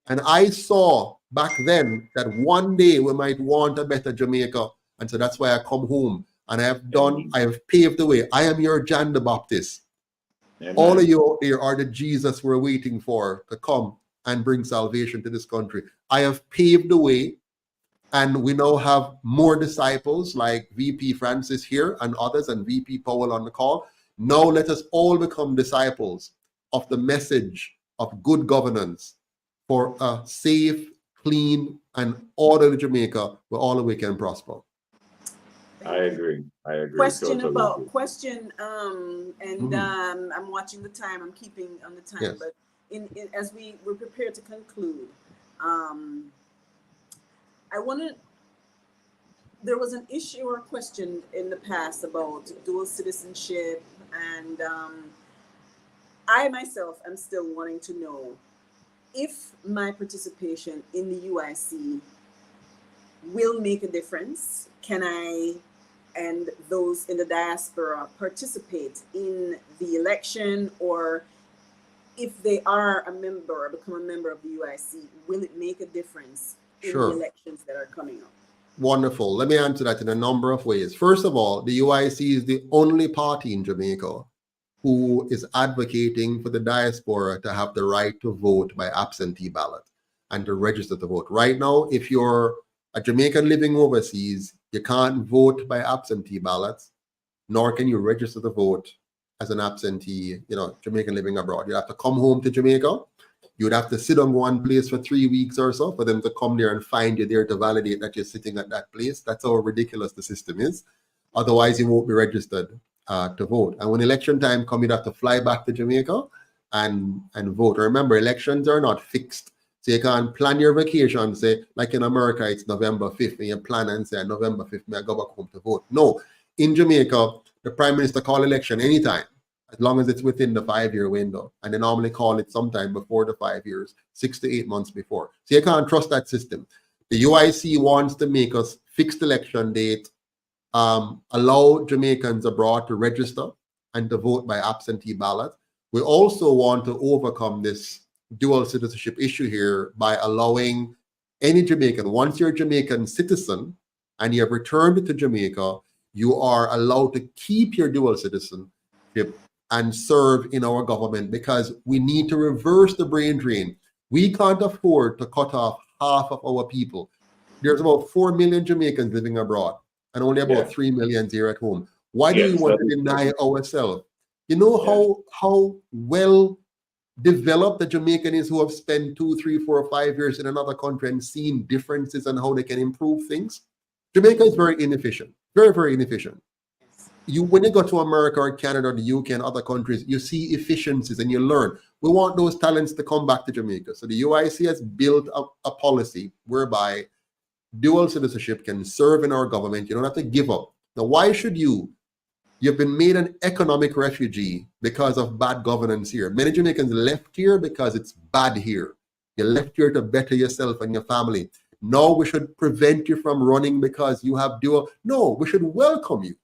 Speaker 3: And I saw back then that one day we might want a better Jamaica. And so that's why I come home. And I have paved the way. I am your John the Baptist.
Speaker 1: Amen.
Speaker 3: All of you out there are the Jesus we're waiting for to come and bring salvation to this country. I have paved the way, and we now have more disciples like VP Francis here and others, and VP Powell on the call. Now let us all become disciples of the message of good governance for a safe, clean, and orderly Jamaica where all of we can prosper.
Speaker 1: I agree.
Speaker 2: Question
Speaker 1: Totally
Speaker 2: about
Speaker 1: agree.
Speaker 2: question and I'm watching the time. I'm keeping on the time,
Speaker 3: Yes.
Speaker 2: but in as we're prepared to conclude, I want to. There was an issue or question in the past about dual citizenship, and I myself am still wanting to know if my participation in the UIC will make a difference. Can I and those in the diaspora participate in the election, or if they are a member or become a member of the UIC, will it make a difference in
Speaker 3: Sure.
Speaker 2: the elections that are coming up?
Speaker 3: Wonderful. Let me answer that in a number of ways. First of all, the UIC is the only party in Jamaica who is advocating for the diaspora to have the right to vote by absentee ballot and to register to vote. Right now, if you're a Jamaican living overseas, you can't vote by absentee ballots, nor can you register to vote as an absentee, Jamaican living abroad. You have to come home to Jamaica. You would have to sit on one place for 3 weeks or so for them to come there and find you there to validate that you're sitting at that place. That's how ridiculous the system is. Otherwise, you won't be registered to vote. And when election time comes, you'd have to fly back to Jamaica and vote. Remember, elections are not fixed. So you can't plan your vacation, say, like in America, it's November 5th, and you plan and say, November 5th, may I go back home to vote. No, in Jamaica, the Prime Minister call election anytime, as long as it's within the 5-year window. And they normally call it sometime before the 5 years, 6 to 8 months before. So you can't trust that system. The UIC wants to make us fixed election date, allow Jamaicans abroad to register and to vote by absentee ballot. We also want to overcome this dual citizenship issue here by allowing any Jamaican, once you're a Jamaican citizen and you have returned to Jamaica, you are allowed to keep your dual citizenship and serve in our government, because we need to reverse the brain drain. We can't afford to cut off half of our people. There's about 4 million Jamaicans living abroad and only about 3 million here at home. Why do we
Speaker 1: Yes,
Speaker 3: want
Speaker 1: that
Speaker 3: to
Speaker 1: is
Speaker 3: deny
Speaker 1: true.
Speaker 3: ourselves? You know
Speaker 1: Yes.
Speaker 3: how well developed the Jamaican is, who have spent 2, 3, 4, 5 years in another country and seen differences and how they can improve things? Jamaica is very inefficient, very, very inefficient. When you go to America or Canada or the UK and other countries, you see efficiencies and you learn. We want those talents to come back to Jamaica. So the UIC has built a policy whereby dual citizenship can serve in our government. You don't have to give up. Now, why should you? You've been made an economic refugee because of bad governance here. Many Jamaicans left here because it's bad here. You left here to better yourself and your family. No, we should prevent you from running because you have dual. No, we should welcome you.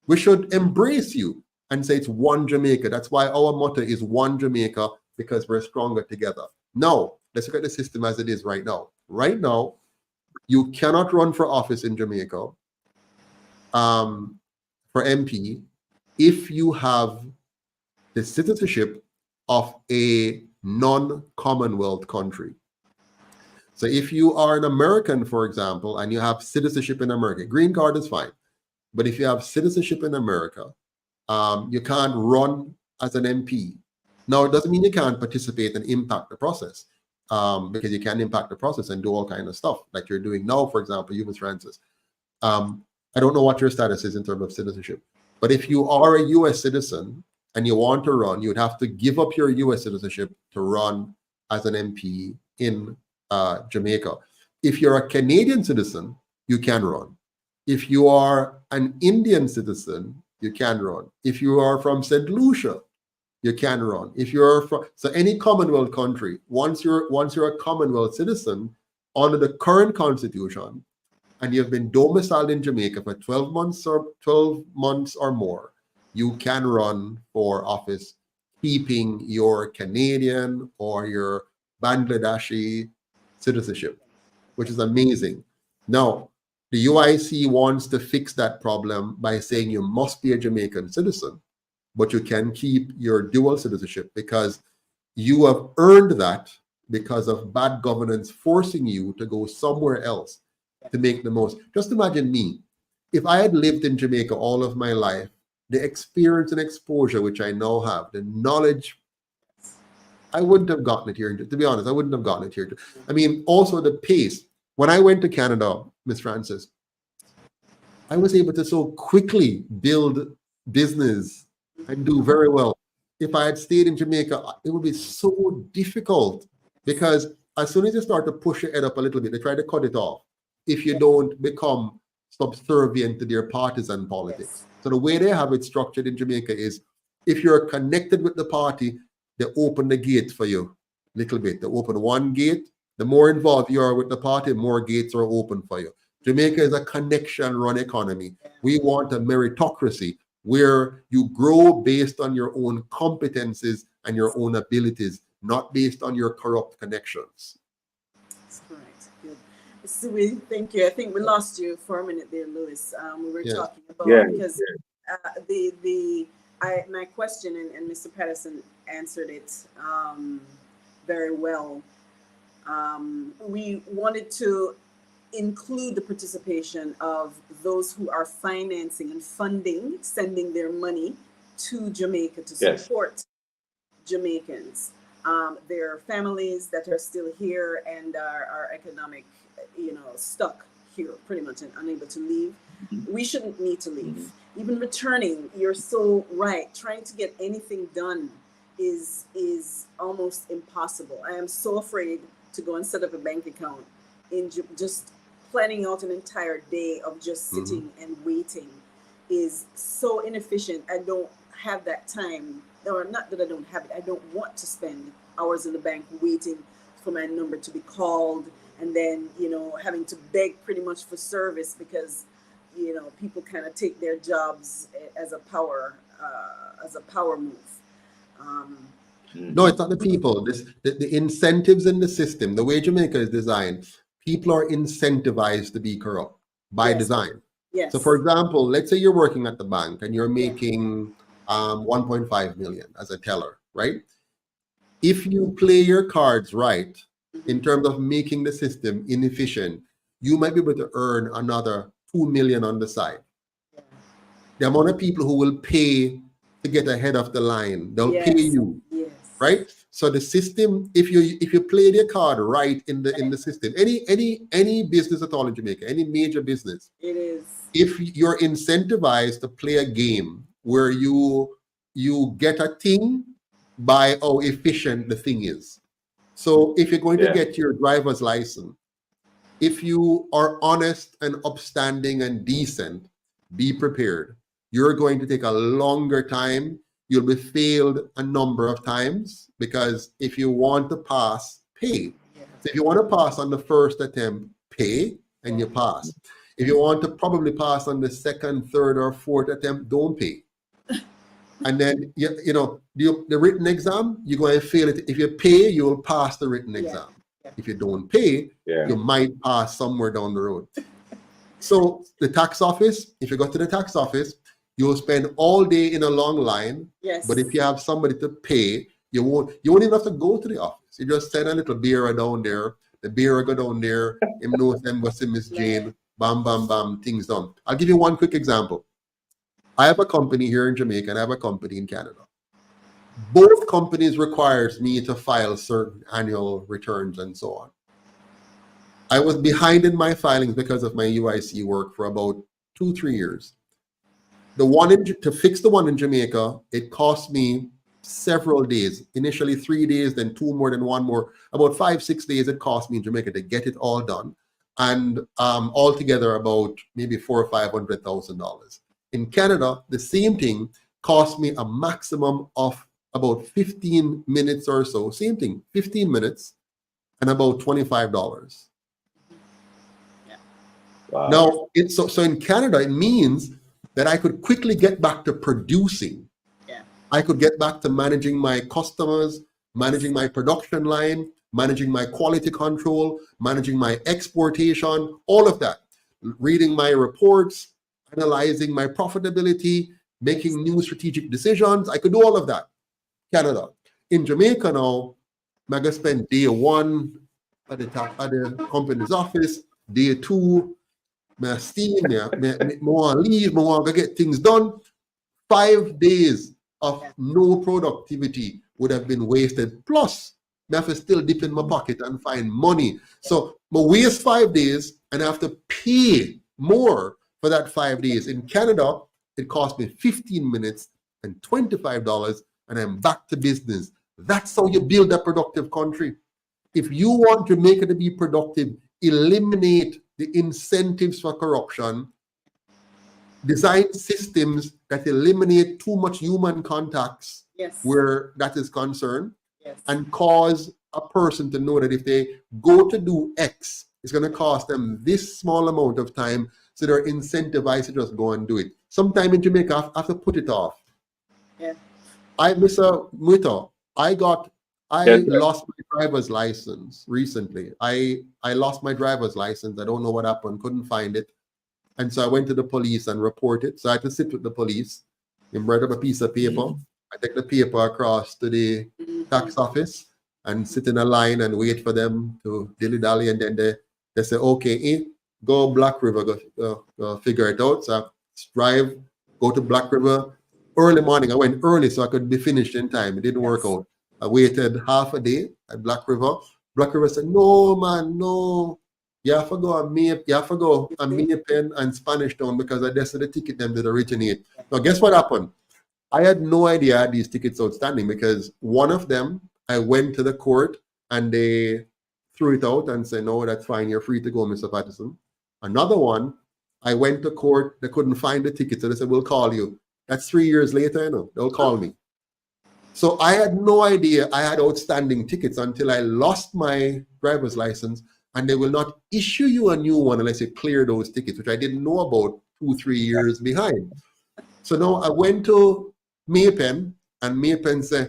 Speaker 3: We should embrace you and say it's one Jamaica. That's why our motto is one Jamaica, because we're stronger together. Now, let's look at the system as it is right now. Right now, you cannot run for office in Jamaica for MP if you have the citizenship of a non-Commonwealth country. So if you are an American, for example, and you have citizenship in America, green card is fine. But if you have citizenship in America, you can't run as an MP. Now, it doesn't mean you can't participate and impact the process, because you can impact the process and do all kind of stuff like you're doing now, for example, you, Ms. Francis. I don't know what your status is in terms of citizenship, but if you are a U.S. citizen and you want to run, you would have to give up your U.S. citizenship to run as an MP in Jamaica. If you're a Canadian citizen, you can run. If you are an Indian citizen, you can run. If you are from St. Lucia, you can run. If you're from any Commonwealth country, once you're a Commonwealth citizen under the current constitution, and you've been domiciled in Jamaica for 12 months or more, you can run for office, keeping your Canadian or your Bangladeshi citizenship, which is amazing. Now, the UIC wants to fix that problem by saying you must be a Jamaican citizen, but you can keep your dual citizenship because you have earned that because of bad governance forcing you to go somewhere else to make the most. Just imagine me. If I had lived in Jamaica all of my life, the experience and exposure which I now have, the knowledge, I wouldn't have gotten it here. To be honest, I wouldn't have gotten it here. I mean, also the pace. When I went to Canada, Miss Francis, I was able to so quickly build business and do very well. If I had stayed in Jamaica, it would be so difficult because as soon as you start to push your head up a little bit, they try to cut it off if you don't become subservient to their partisan politics. So the way they have it structured in Jamaica is if you're connected with the party, they open the gate for you a little bit. They open one gate. The more involved you are with the party, more gates are open for you. Jamaica is a connection-run economy. We want a meritocracy where you grow based on your own competencies and your own abilities, not based on your corrupt connections.
Speaker 2: That's correct. Good. So thank you. I think we lost you for a minute there, Louis. We were talking about because my question and Mr. Patterson answered it very well. We wanted to include the participation of those who are financing and funding, sending their money to Jamaica to support Jamaicans, their families that are still here and are economic, stuck here pretty much and unable to leave. We shouldn't need to leave. Even returning, you're so right. Trying to get anything done is almost impossible. I am so afraid to go and set up a bank account in just planning out an entire day of just sitting and waiting is so inefficient. I don't have that time, or not that I don't have it, I don't want to spend hours in the bank waiting for my number to be called and then, having to beg pretty much for service because, people kind of take their jobs as a power was a power move.
Speaker 3: No, it's not the people. The incentives in the system, the way Jamaica is designed, people are incentivized to be corrupt by
Speaker 2: Yes.
Speaker 3: design.
Speaker 2: Yes.
Speaker 3: So, for example, let's say you're working at the bank and you're
Speaker 2: Yeah.
Speaker 3: making 1.5 million as a teller, right? If you play your cards right in terms of making the system inefficient, you might be able to earn another 2 million on the side.
Speaker 2: Yeah.
Speaker 3: The amount of people who will pay to get ahead of the line, they'll
Speaker 2: Yes.
Speaker 3: pay you,
Speaker 2: Yes.
Speaker 3: right? So the system, if you play your card right in the system, any business at all in Jamaica, any major business,
Speaker 2: It is.
Speaker 3: if you're incentivized to play a game where you get a thing by how efficient the thing is. So if you're going to
Speaker 1: Yeah.
Speaker 3: get your driver's license, if you are honest and upstanding and decent, be prepared. You're going to take a longer time. You'll be failed a number of times because if you want to pass, pay.
Speaker 2: Yeah.
Speaker 3: So if you want to pass on the first attempt, pay and you pass. If you want to probably pass on the second, third, or fourth attempt, don't pay. And then the written exam, you're going to fail it. If you pay, you will pass the written exam.
Speaker 2: Yeah.
Speaker 3: If you don't pay,
Speaker 1: Yeah.
Speaker 3: you might pass somewhere down the road. So the tax office, if you go to the tax office, you'll spend all day in a long line.
Speaker 2: Yes.
Speaker 3: But if you have somebody to pay, you won't even have to go to the office. You just send a little bearer down there. The bearer go down there. Him knows them go see Miss Jane. Bam, bam, bam, things done. I'll give you one quick example. I have a company here in Jamaica and I have a company in Canada. Both companies requires me to file certain annual returns and so on. I was behind in my filings because of my UIC work for about 2-3 years. To fix the one in Jamaica, it cost me several days. Initially 3 days, then 2 more, then 1 more. About 5-6 days it cost me in Jamaica to get it all done, and altogether about maybe $400,000 or $500,000. In Canada, the same thing cost me a maximum of about 15 minutes or so. Same thing, 15 minutes and about $25.
Speaker 1: Wow.
Speaker 3: Now, so in Canada, it means that I could quickly get back to producing.
Speaker 2: Yeah.
Speaker 3: I could get back to managing my customers, managing my production line, managing my quality control, managing my exportation, all of that. Reading my reports, analyzing my profitability, making new strategic decisions. I could do all of that. Canada. In Jamaica now, I'm going to spend day 1 at the company's office, day 2, I steam, I want to leave, I want to get things done. 5 days of no productivity would have been wasted. Plus, I have to still dip in my pocket and find money. So I waste 5 days and I have to pay more for that 5 days. In Canada, it cost me 15 minutes and $25, and I'm back to business. That's how you build a productive country. If you want Jamaica to be productive, eliminate the incentives for corruption, design systems that eliminate too much human contacts where that is concerned, and cause a person to know that if they go to do X, it's going to cost them this small amount of time, so they're incentivized to just go and do it. Sometime in Jamaica, I have to put it off.
Speaker 2: Yeah.
Speaker 3: Mr. Muito, I
Speaker 1: Yes, sir.
Speaker 3: lost my driver's license recently. I lost my driver's license. I don't know what happened, couldn't find it. And so I went to the police and reported. So I had to sit with the police and write up a piece of paper. I take the paper across to the tax office and sit in a line and wait for them to dilly-dally. And then they say, okay, go Black River, go figure it out. So I drive, go to Black River. Early morning, I went early so I could be finished in time. It didn't work out. I waited half a day at Black River. Black River said, no, man, no. You have to go and me pen and Spanish Town because that's the ticket them did originate. Now, guess what happened? I had no idea I had these tickets outstanding because one of them, I went to the court and they threw it out and said, no, that's fine. You're free to go, Mr. Patterson. Another one, I went to court. They couldn't find the ticket. So they said, we'll call you. That's 3 years later, they'll call me. So I had no idea I had outstanding tickets until I lost my driver's license, and they will not issue you a new one unless you clear those tickets, which I didn't know about 2-3 years behind. So now I went to Maypen, and Maypen say,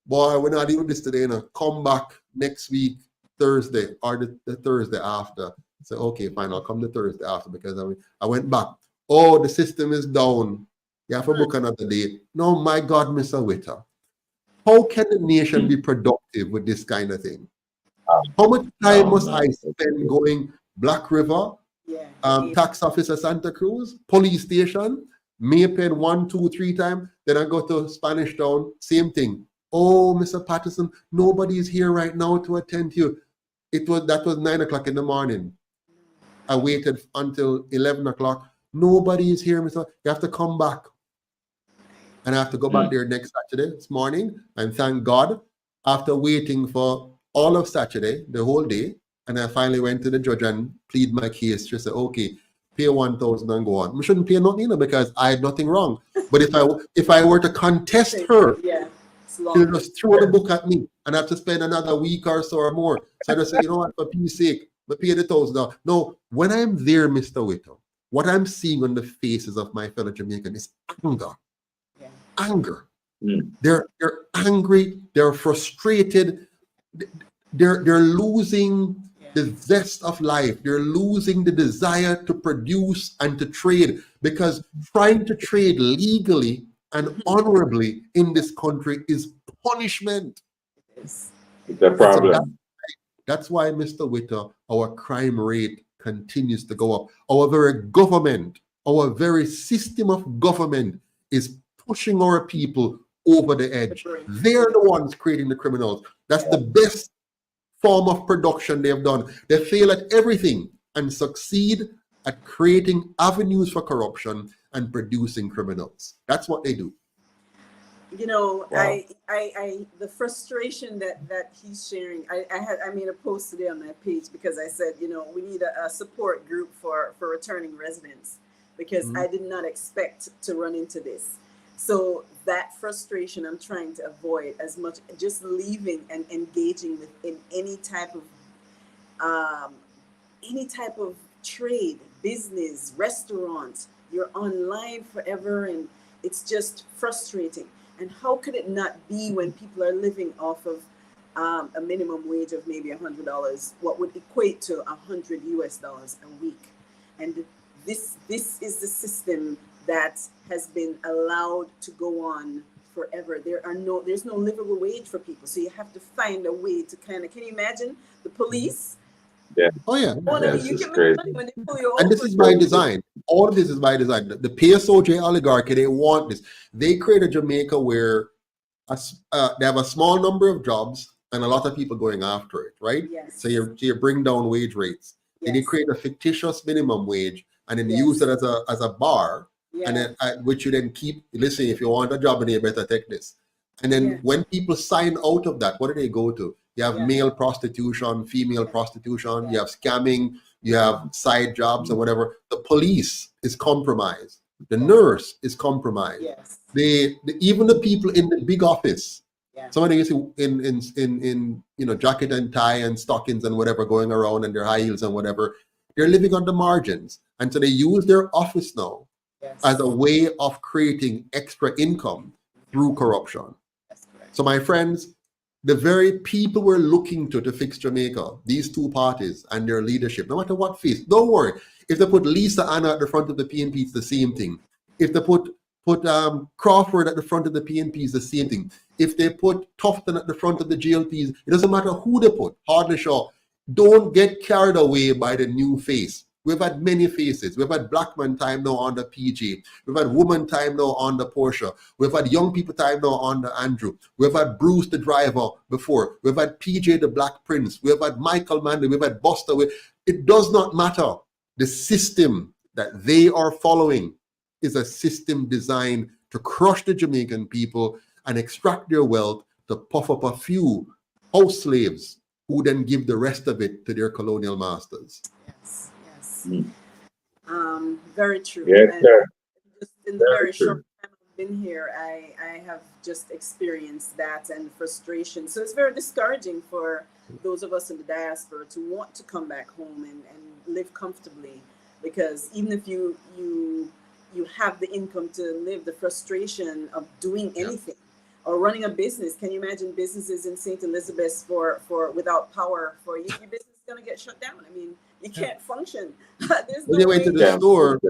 Speaker 3: boy, we're not doing this today, come back next week, Thursday, or the Thursday after. I say, okay, fine, I'll come the Thursday after, because I went back. Oh, the system is down. You have to book another day. No, my God, Mr. Witter. How can the nation be productive with this kind of thing? How much time must I spend going Black River, tax officer Santa Cruz, police station, Maypen 1, 2, 3 times, then I go to Spanish Town, same thing. Oh, Mr. Patterson, nobody is here right now to attend to you. That was 9 o'clock in the morning. I waited until 11 o'clock. Nobody is here, Mr. You have to come back. And I have to go back there next Saturday, this morning, and thank God, after waiting for all of Saturday, the whole day, and I finally went to the judge and plead my case. She said, okay, pay 1,000 and go on. We shouldn't pay nothing, because I had nothing wrong. But if I were to contest her, she'll just throw the book at me, and I have to spend another week or so or more. So I just say, you know what, for peace sake, but pay the $1,000. No, when I'm there, Mr. Witter, what I'm seeing on the faces of my fellow Jamaicans is anger. Anger. They're angry. They're frustrated. They're losing the zest of life. They're losing the desire to produce and to trade, because trying to trade legally and honorably in this country is punishment.
Speaker 1: It's a problem.
Speaker 3: So that's why, Mr. Witter, our crime rate continues to go up. Our very government, our very system of government is pushing our people over the edge. They're the ones creating the criminals. That's the best form of production they've done. They fail at everything and succeed at creating avenues for corruption and producing criminals. That's what they do.
Speaker 2: You know,
Speaker 1: Wow.
Speaker 2: I the frustration that he's sharing. I made a post today on my page, because I said, you know, we need a support group for returning residents, because I did not expect to run into this. So that frustration I'm trying to avoid as much, just leaving and engaging in any type of trade, business, restaurant. You're online forever, and it's just frustrating. And how could it not be when people are living off of a minimum wage of maybe $100, what would equate to $100 a week? And this is the system that has been allowed to go on forever. There's no livable wage for people. So you have to find a way to can you imagine the police?
Speaker 3: Oh yeah.
Speaker 2: You can make money when they pull you over.
Speaker 3: And this is by design. All of this is by design. The PSOJ oligarchy, they want this. They create a Jamaica where they have a small number of jobs and a lot of people going after it, right?
Speaker 2: Yes.
Speaker 3: So you bring down wage rates. Then you create a fictitious minimum wage, and then use it as a bar, and then which you then keep. Listen, if you want a job, then you better take this. And then when people sign out of that, what do they go to? You have male prostitution, female prostitution. You have scamming. You have side jobs and whatever. The police is compromised. The nurse is compromised.
Speaker 2: Yes.
Speaker 3: Even the people in the big office. Somebody you see in jacket and tie and stockings and whatever going around, and their high heels and whatever. They're living on the margins, and so they use their office now as a way of creating extra income through corruption.
Speaker 2: That's correct.
Speaker 3: So, my friends, the very people we're looking to fix Jamaica, these two parties and their leadership, no matter what face, don't worry. If they put Lisa Anna at the front of the PNP, it's the same thing. If they put Crawford at the front of the PNP, it's the same thing. If they put Tufton at the front of the GLPs, it doesn't matter who they put, hardly sure. Don't get carried away by the new face. We've had many faces. We've had black man time now on the PG. We've had woman time now on the Porsche. We've had young people time now on the Andrew. We've had Bruce the driver before. We've had PJ the Black Prince. We've had Michael Manley. We've had Buster. It does not matter. The system that they are following is a system designed to crush the Jamaican people and extract their wealth to puff up a few house slaves who then give the rest of it to their colonial masters.
Speaker 2: Yes. Very true.
Speaker 1: Yes,
Speaker 2: And
Speaker 1: sir.
Speaker 2: just in the very
Speaker 1: true.
Speaker 2: short time I've been here, I have just experienced that and frustration. So it's very discouraging for those of us in the diaspora to want to come back home and live comfortably, because even if you you have the income to live, the frustration of doing
Speaker 3: Yeah.
Speaker 2: anything or running a business. Can you imagine businesses in St. Elizabeth for without power? For your business is going to get shut down. I mean, you
Speaker 3: Yeah.
Speaker 2: can't function. There's
Speaker 3: When
Speaker 2: no
Speaker 3: they went to
Speaker 2: way.
Speaker 3: the
Speaker 1: Yeah.
Speaker 3: store,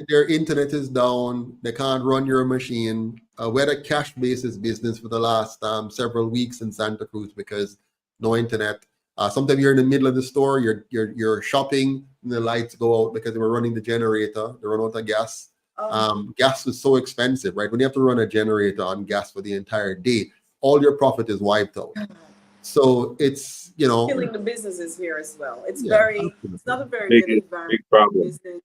Speaker 3: their internet is down. They can't run your machine. We had a cash basis business for the last several weeks in Santa Cruz because no internet. Sometimes you're in the middle of the store, you're shopping, and the lights go out because they were running the generator. They run out of gas. Gas is so expensive, right? When you have to run a generator on gas for the entire day, all your profit is wiped out. So it's
Speaker 2: Killing the businesses here as well.
Speaker 3: yeah,
Speaker 2: It's not a very
Speaker 1: Big,
Speaker 2: good environment
Speaker 1: big
Speaker 2: for
Speaker 1: problem.
Speaker 2: business.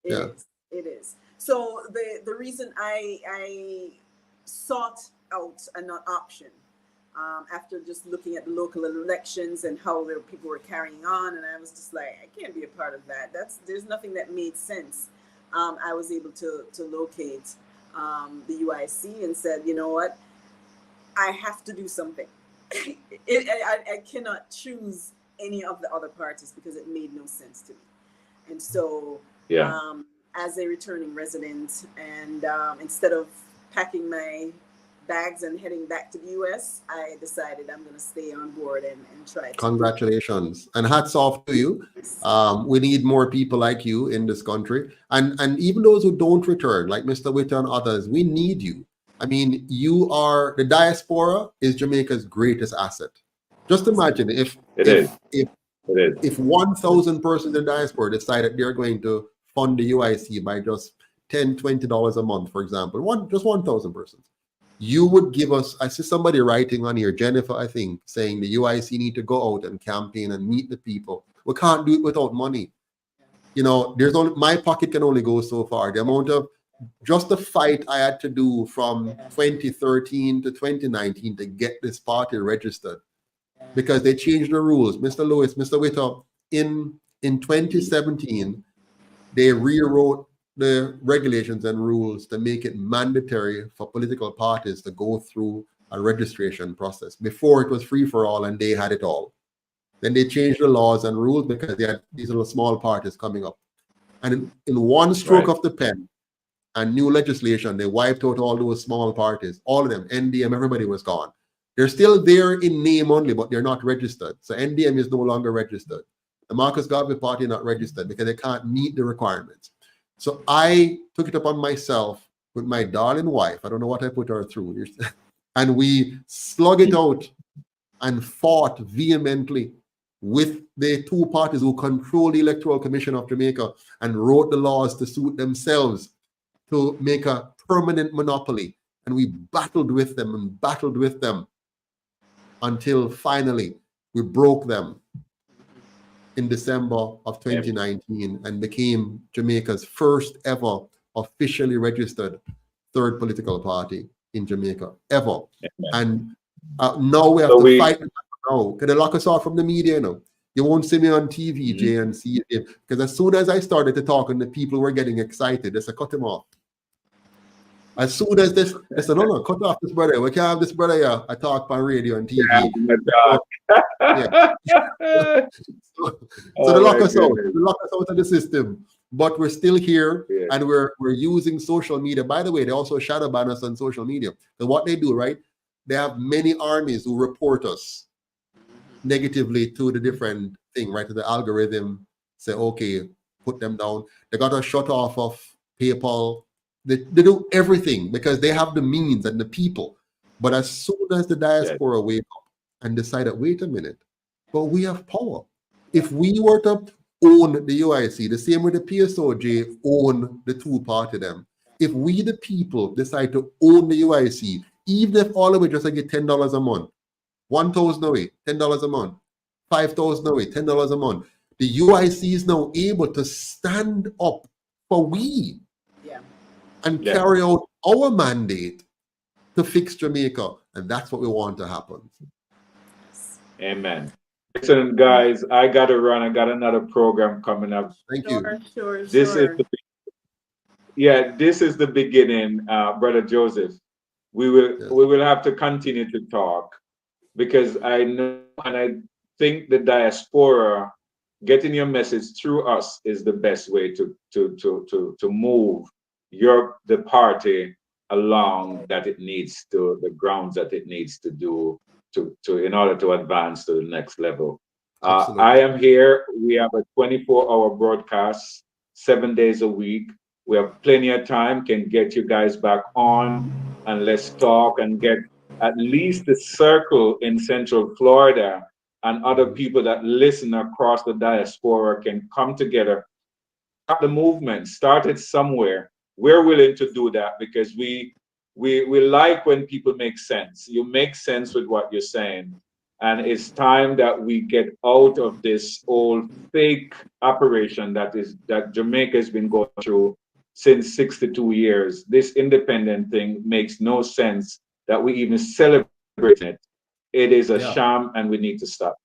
Speaker 2: It
Speaker 3: yeah.
Speaker 2: is. It is. So the reason I sought out an option after just looking at the local elections and how the people were carrying on, and I was just like, I can't be a part of that. There's nothing that made sense. I was able to locate the UIC and said, you know what, I have to do something. I cannot choose any of the other parties because it made no sense to me. And so,
Speaker 1: Yeah.
Speaker 2: as a returning resident, and instead of packing my bags and heading back to the US, I decided I'm going to stay on board and try to.
Speaker 3: Congratulations and hats off to you. We need more people like you in this country, and even those who don't return, like Mr. Witter and others, we need you. I mean, you are the diaspora is Jamaica's greatest asset. Just imagine if
Speaker 1: It is. It is.
Speaker 3: if 1,000 persons in the diaspora decided they're going to fund the UIC by just $10, $20 a month, for example, just 1,000 persons, you would give us. I see somebody writing on here, Jennifer, I think, saying the UIC need to go out and campaign and meet the people. We can't do it without money. There's only my pocket can only go so far. The amount of just the fight I had to do from 2013 to 2019 to get this party registered because they changed the rules. Mr. Lewis, Mr. Witter, in 2017, they rewrote the regulations and rules to make it mandatory for political parties to go through a registration process. Before it was free for all and they had it all. Then they changed the laws and rules because they had these little small parties coming up. And in one stroke of the pen and new legislation, they wiped out all those small parties, all of them, NDM, everybody was gone. They're still there in name only, but they're not registered. So NDM is no longer registered. The Marcus Garvey Party not registered because they can't meet the requirements. So I took it upon myself with my darling wife. I don't know what I put her through. And we slug it out and fought vehemently with the two parties who control the Electoral Commission of Jamaica and wrote the laws to suit themselves to make a permanent monopoly. And we battled with them and battled with them until finally we broke them in December of 2019 and became Jamaica's first ever officially registered third political party in Jamaica, ever. And now we have to fight now. Can they lock us off from the media now? You won't see me on TV, Jay, and see it. Because as soon as I started to talk and the people were getting excited, they said, cut him off. As soon as this, I said, no, cut off this brother. We can't have this brother here. I talk on radio and TV. Yeah. So they lock us out. They lock us out of the system. But we're still here and we're using social media. By the way, they also shadow ban us on social media. And what they do, right? They have many armies who report us negatively to the different thing, right? To the algorithm, say, okay, put them down. They got us shut off of PayPal. They do everything because they have the means and the people. But as soon as the diaspora wake up and decide that, wait a minute, but we have power. If we were to own the UIC, the same way the PSOJ own the two-party them, if we, the people, decide to own the UIC, even if all of it just like get $10 a month, 1,000 away, $10 a month, 5,000 away, $10 a month, the UIC is now able to stand up for we and carry out our mandate to fix Jamaica. And that's what we want to happen.
Speaker 1: Amen. Listen, guys, I got to run. I got another program coming up.
Speaker 3: Thank you.
Speaker 1: This is the beginning, Brother Joseph. We will have to continue to talk because I know and I think the diaspora getting your message through us is the best way to move the party along that it needs to, the grounds that it needs to do to in order to advance to the next level. I
Speaker 3: Absolutely.
Speaker 1: am here. We have a 24-hour broadcast, 7 days a week. We have plenty of time, can get you guys back on and let's talk and get at least the circle in Central Florida and other
Speaker 3: Mhm.
Speaker 1: people that listen across the diaspora can come together, start the movement, start it somewhere. We're willing to do that because we like when people make sense. You make sense with what you're saying. And it's time that we get out of this old fake operation that Jamaica has been going through since 62 years. This independent thing makes no sense that we even celebrate it. It is a
Speaker 3: Yeah,
Speaker 1: sham and we need to stop.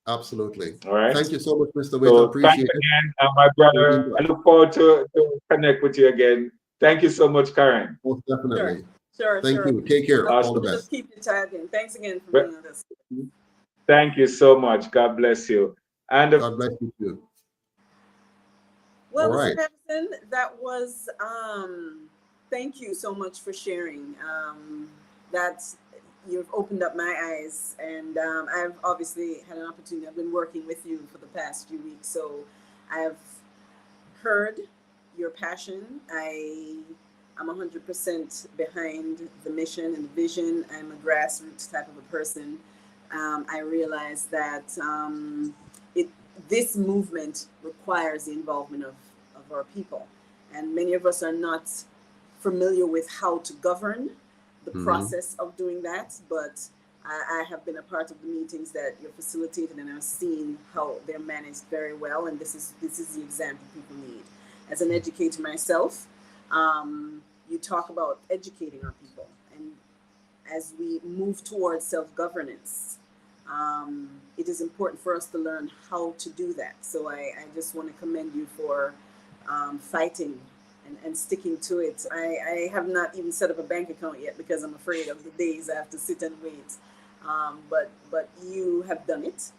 Speaker 3: absolutely.
Speaker 1: All right.
Speaker 3: Thank you so much, Mr. Witt.
Speaker 1: So thanks
Speaker 3: Appreciate it.
Speaker 1: again, my
Speaker 3: We'll be in
Speaker 1: brother. I
Speaker 3: touch.
Speaker 1: look forward to connect with you again. Thank you so much, Karen.
Speaker 3: Most
Speaker 2: Sure,
Speaker 3: definitely.
Speaker 2: sure,
Speaker 3: Thank
Speaker 2: sure.
Speaker 3: you. Take care. All the
Speaker 1: Awesome.
Speaker 2: We'll just
Speaker 3: best.
Speaker 2: keep you tagged in. Thanks again for
Speaker 1: Well,
Speaker 2: being with us.
Speaker 1: thank you so much. God bless you. And
Speaker 3: God bless you too.
Speaker 2: Well,
Speaker 3: All
Speaker 2: Mr.
Speaker 3: right.
Speaker 2: Patterson, that was thank you so much for sharing. That's You've opened up my eyes, and I've obviously had an opportunity. I've been working with you for the past few weeks, so I've heard your passion. I'm 100% behind the mission and vision. I'm a grassroots type of a person. I realize that it this movement requires the involvement of our people, and many of us are not familiar with how to govern the
Speaker 3: Hmm.
Speaker 2: process of doing that, but I have been a part of the meetings that you're facilitating, and I've seen how they're managed very well. And this is the example people need. As an educator myself, you talk about educating our people, and as we move towards self governance, it is important for us to learn how to do that. So I just want to commend you for fighting and sticking to it. I have not even set up a bank account yet because I'm afraid of the days I have to sit and wait. But you have done it,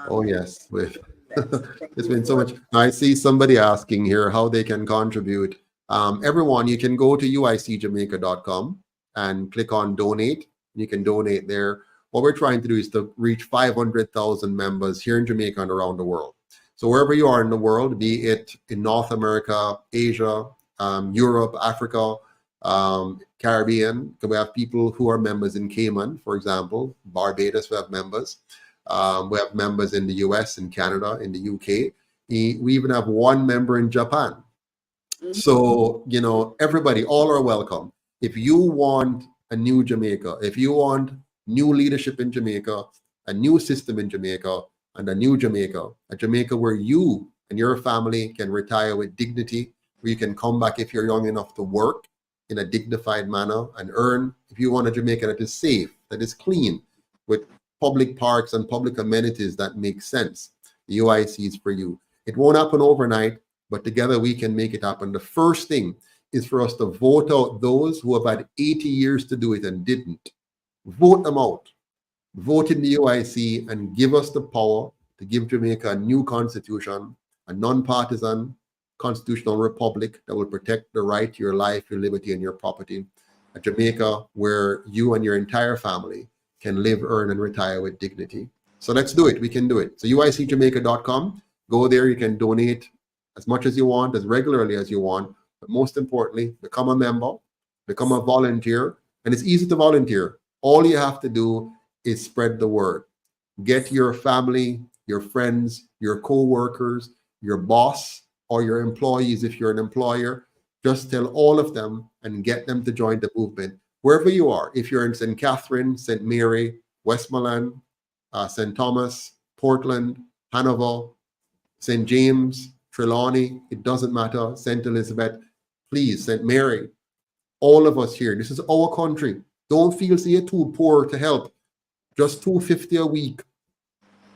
Speaker 3: Oh,
Speaker 2: and
Speaker 3: yes.
Speaker 2: that. So thank
Speaker 3: It's
Speaker 2: you
Speaker 3: been so
Speaker 2: for.
Speaker 3: much. I see somebody asking here how they can contribute. Everyone, you can go to uicjamaica.com and click on donate. You can donate there. What we're trying to do is to reach 500,000 members here in Jamaica and around the world. So wherever you are in the world, be it in North America, Asia, Europe, Africa, Caribbean, we have people who are members in Cayman, for example, Barbados, we have members. We have members in the US, in Canada, in the UK. We even have one member in Japan.
Speaker 2: Mhm.
Speaker 3: So, everybody, all are welcome. If you want a new Jamaica, if you want new leadership in Jamaica, a new system in Jamaica, and a Jamaica where you and your family can retire with dignity, where you can come back if you're young enough to work in a dignified manner and earn. If you want a Jamaica that is safe, that is clean, with public parks and public amenities that make sense, the UIC is for you. It won't happen overnight, but together we can make it happen. The first thing is for us to vote out those who have had 80 years to do it and didn't. Vote them out. Vote in the UIC and give us the power to give Jamaica a new constitution, a non-partisan constitutional republic that will protect the right to your life, your liberty, and your property. A Jamaica where you and your entire family can live, earn, and retire with dignity. So let's do it. We can do it. So uicjamaica.com. Go there. You can donate as much as you want, as regularly as you want. But most importantly, become a member, become a volunteer. And it's easy to volunteer. All you have to do is spread the word. Get your family, your friends, your co-workers, your boss, or your employees if you're an employer. Just tell all of them and get them to join the movement. Wherever you are, if you're in St. Catherine, St. Mary, Westmoreland, St. Thomas, Portland, Hanover, St. James, Trelawney, it doesn't matter, St. Elizabeth, please, St. Mary, all of us here. This is our country. Don't feel so you're too poor to help. Just $250 a week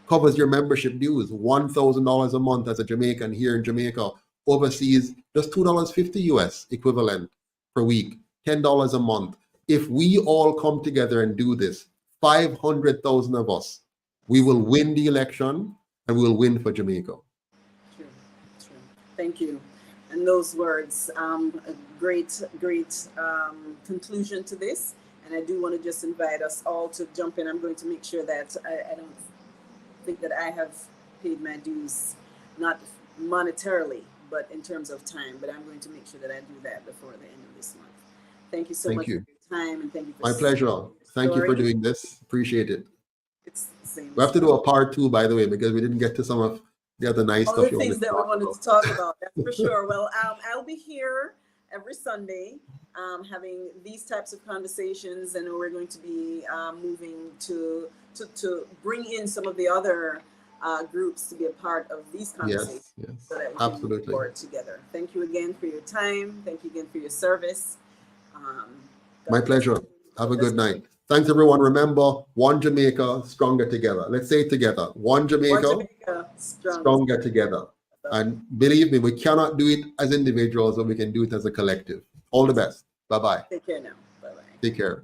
Speaker 3: covers your membership dues. $1,000 a month as a Jamaican here in Jamaica. Overseas, just $2.50 US equivalent per week. $10 a month. If we all come together and do this, 500,000 of us, we will win the election and we'll win for Jamaica.
Speaker 2: True, true. Thank you. And those words, a great conclusion to this. And I do want to just invite us all to jump in. I'm going to make sure that I don't think that I have paid my dues, not monetarily, but in terms of time. But I'm going to make sure that I do that before the end of this month. Thank you so
Speaker 3: Thank
Speaker 2: much for
Speaker 3: you.
Speaker 2: your time, and thank you for
Speaker 3: My
Speaker 2: sharing
Speaker 3: pleasure.
Speaker 2: your
Speaker 3: Thank you for
Speaker 2: story.
Speaker 3: doing this. Appreciate it.
Speaker 2: It's the same.
Speaker 3: We have to do a part 2, by the way, because we didn't get to some of the other nice
Speaker 2: All the
Speaker 3: stuff you wanted
Speaker 2: things
Speaker 3: to
Speaker 2: that we
Speaker 3: talk
Speaker 2: wanted
Speaker 3: about.
Speaker 2: to talk about, that's for sure. Well, I'll be here every Sunday having these types of conversations, and we're going to be moving to bring in some of the other groups to be a part of these conversations
Speaker 3: Yes, yes,
Speaker 2: so that we can move
Speaker 3: absolutely.
Speaker 2: forward together. Thank you again for your time. Thank you again for your service.
Speaker 3: My
Speaker 2: God bless
Speaker 3: pleasure.
Speaker 2: you.
Speaker 3: Have
Speaker 2: God
Speaker 3: a
Speaker 2: bless
Speaker 3: good
Speaker 2: you.
Speaker 3: night. Thanks, everyone. Remember, one Jamaica, stronger together. Let's say it together. One
Speaker 2: One
Speaker 3: Jamaica,
Speaker 2: Jamaica, stronger
Speaker 3: stronger
Speaker 2: together.
Speaker 3: together.
Speaker 2: I love it.
Speaker 3: And believe me, we cannot do it as individuals, but we can do it as a collective. All the best. Bye bye.
Speaker 2: Take care now. Bye bye.
Speaker 3: Take care.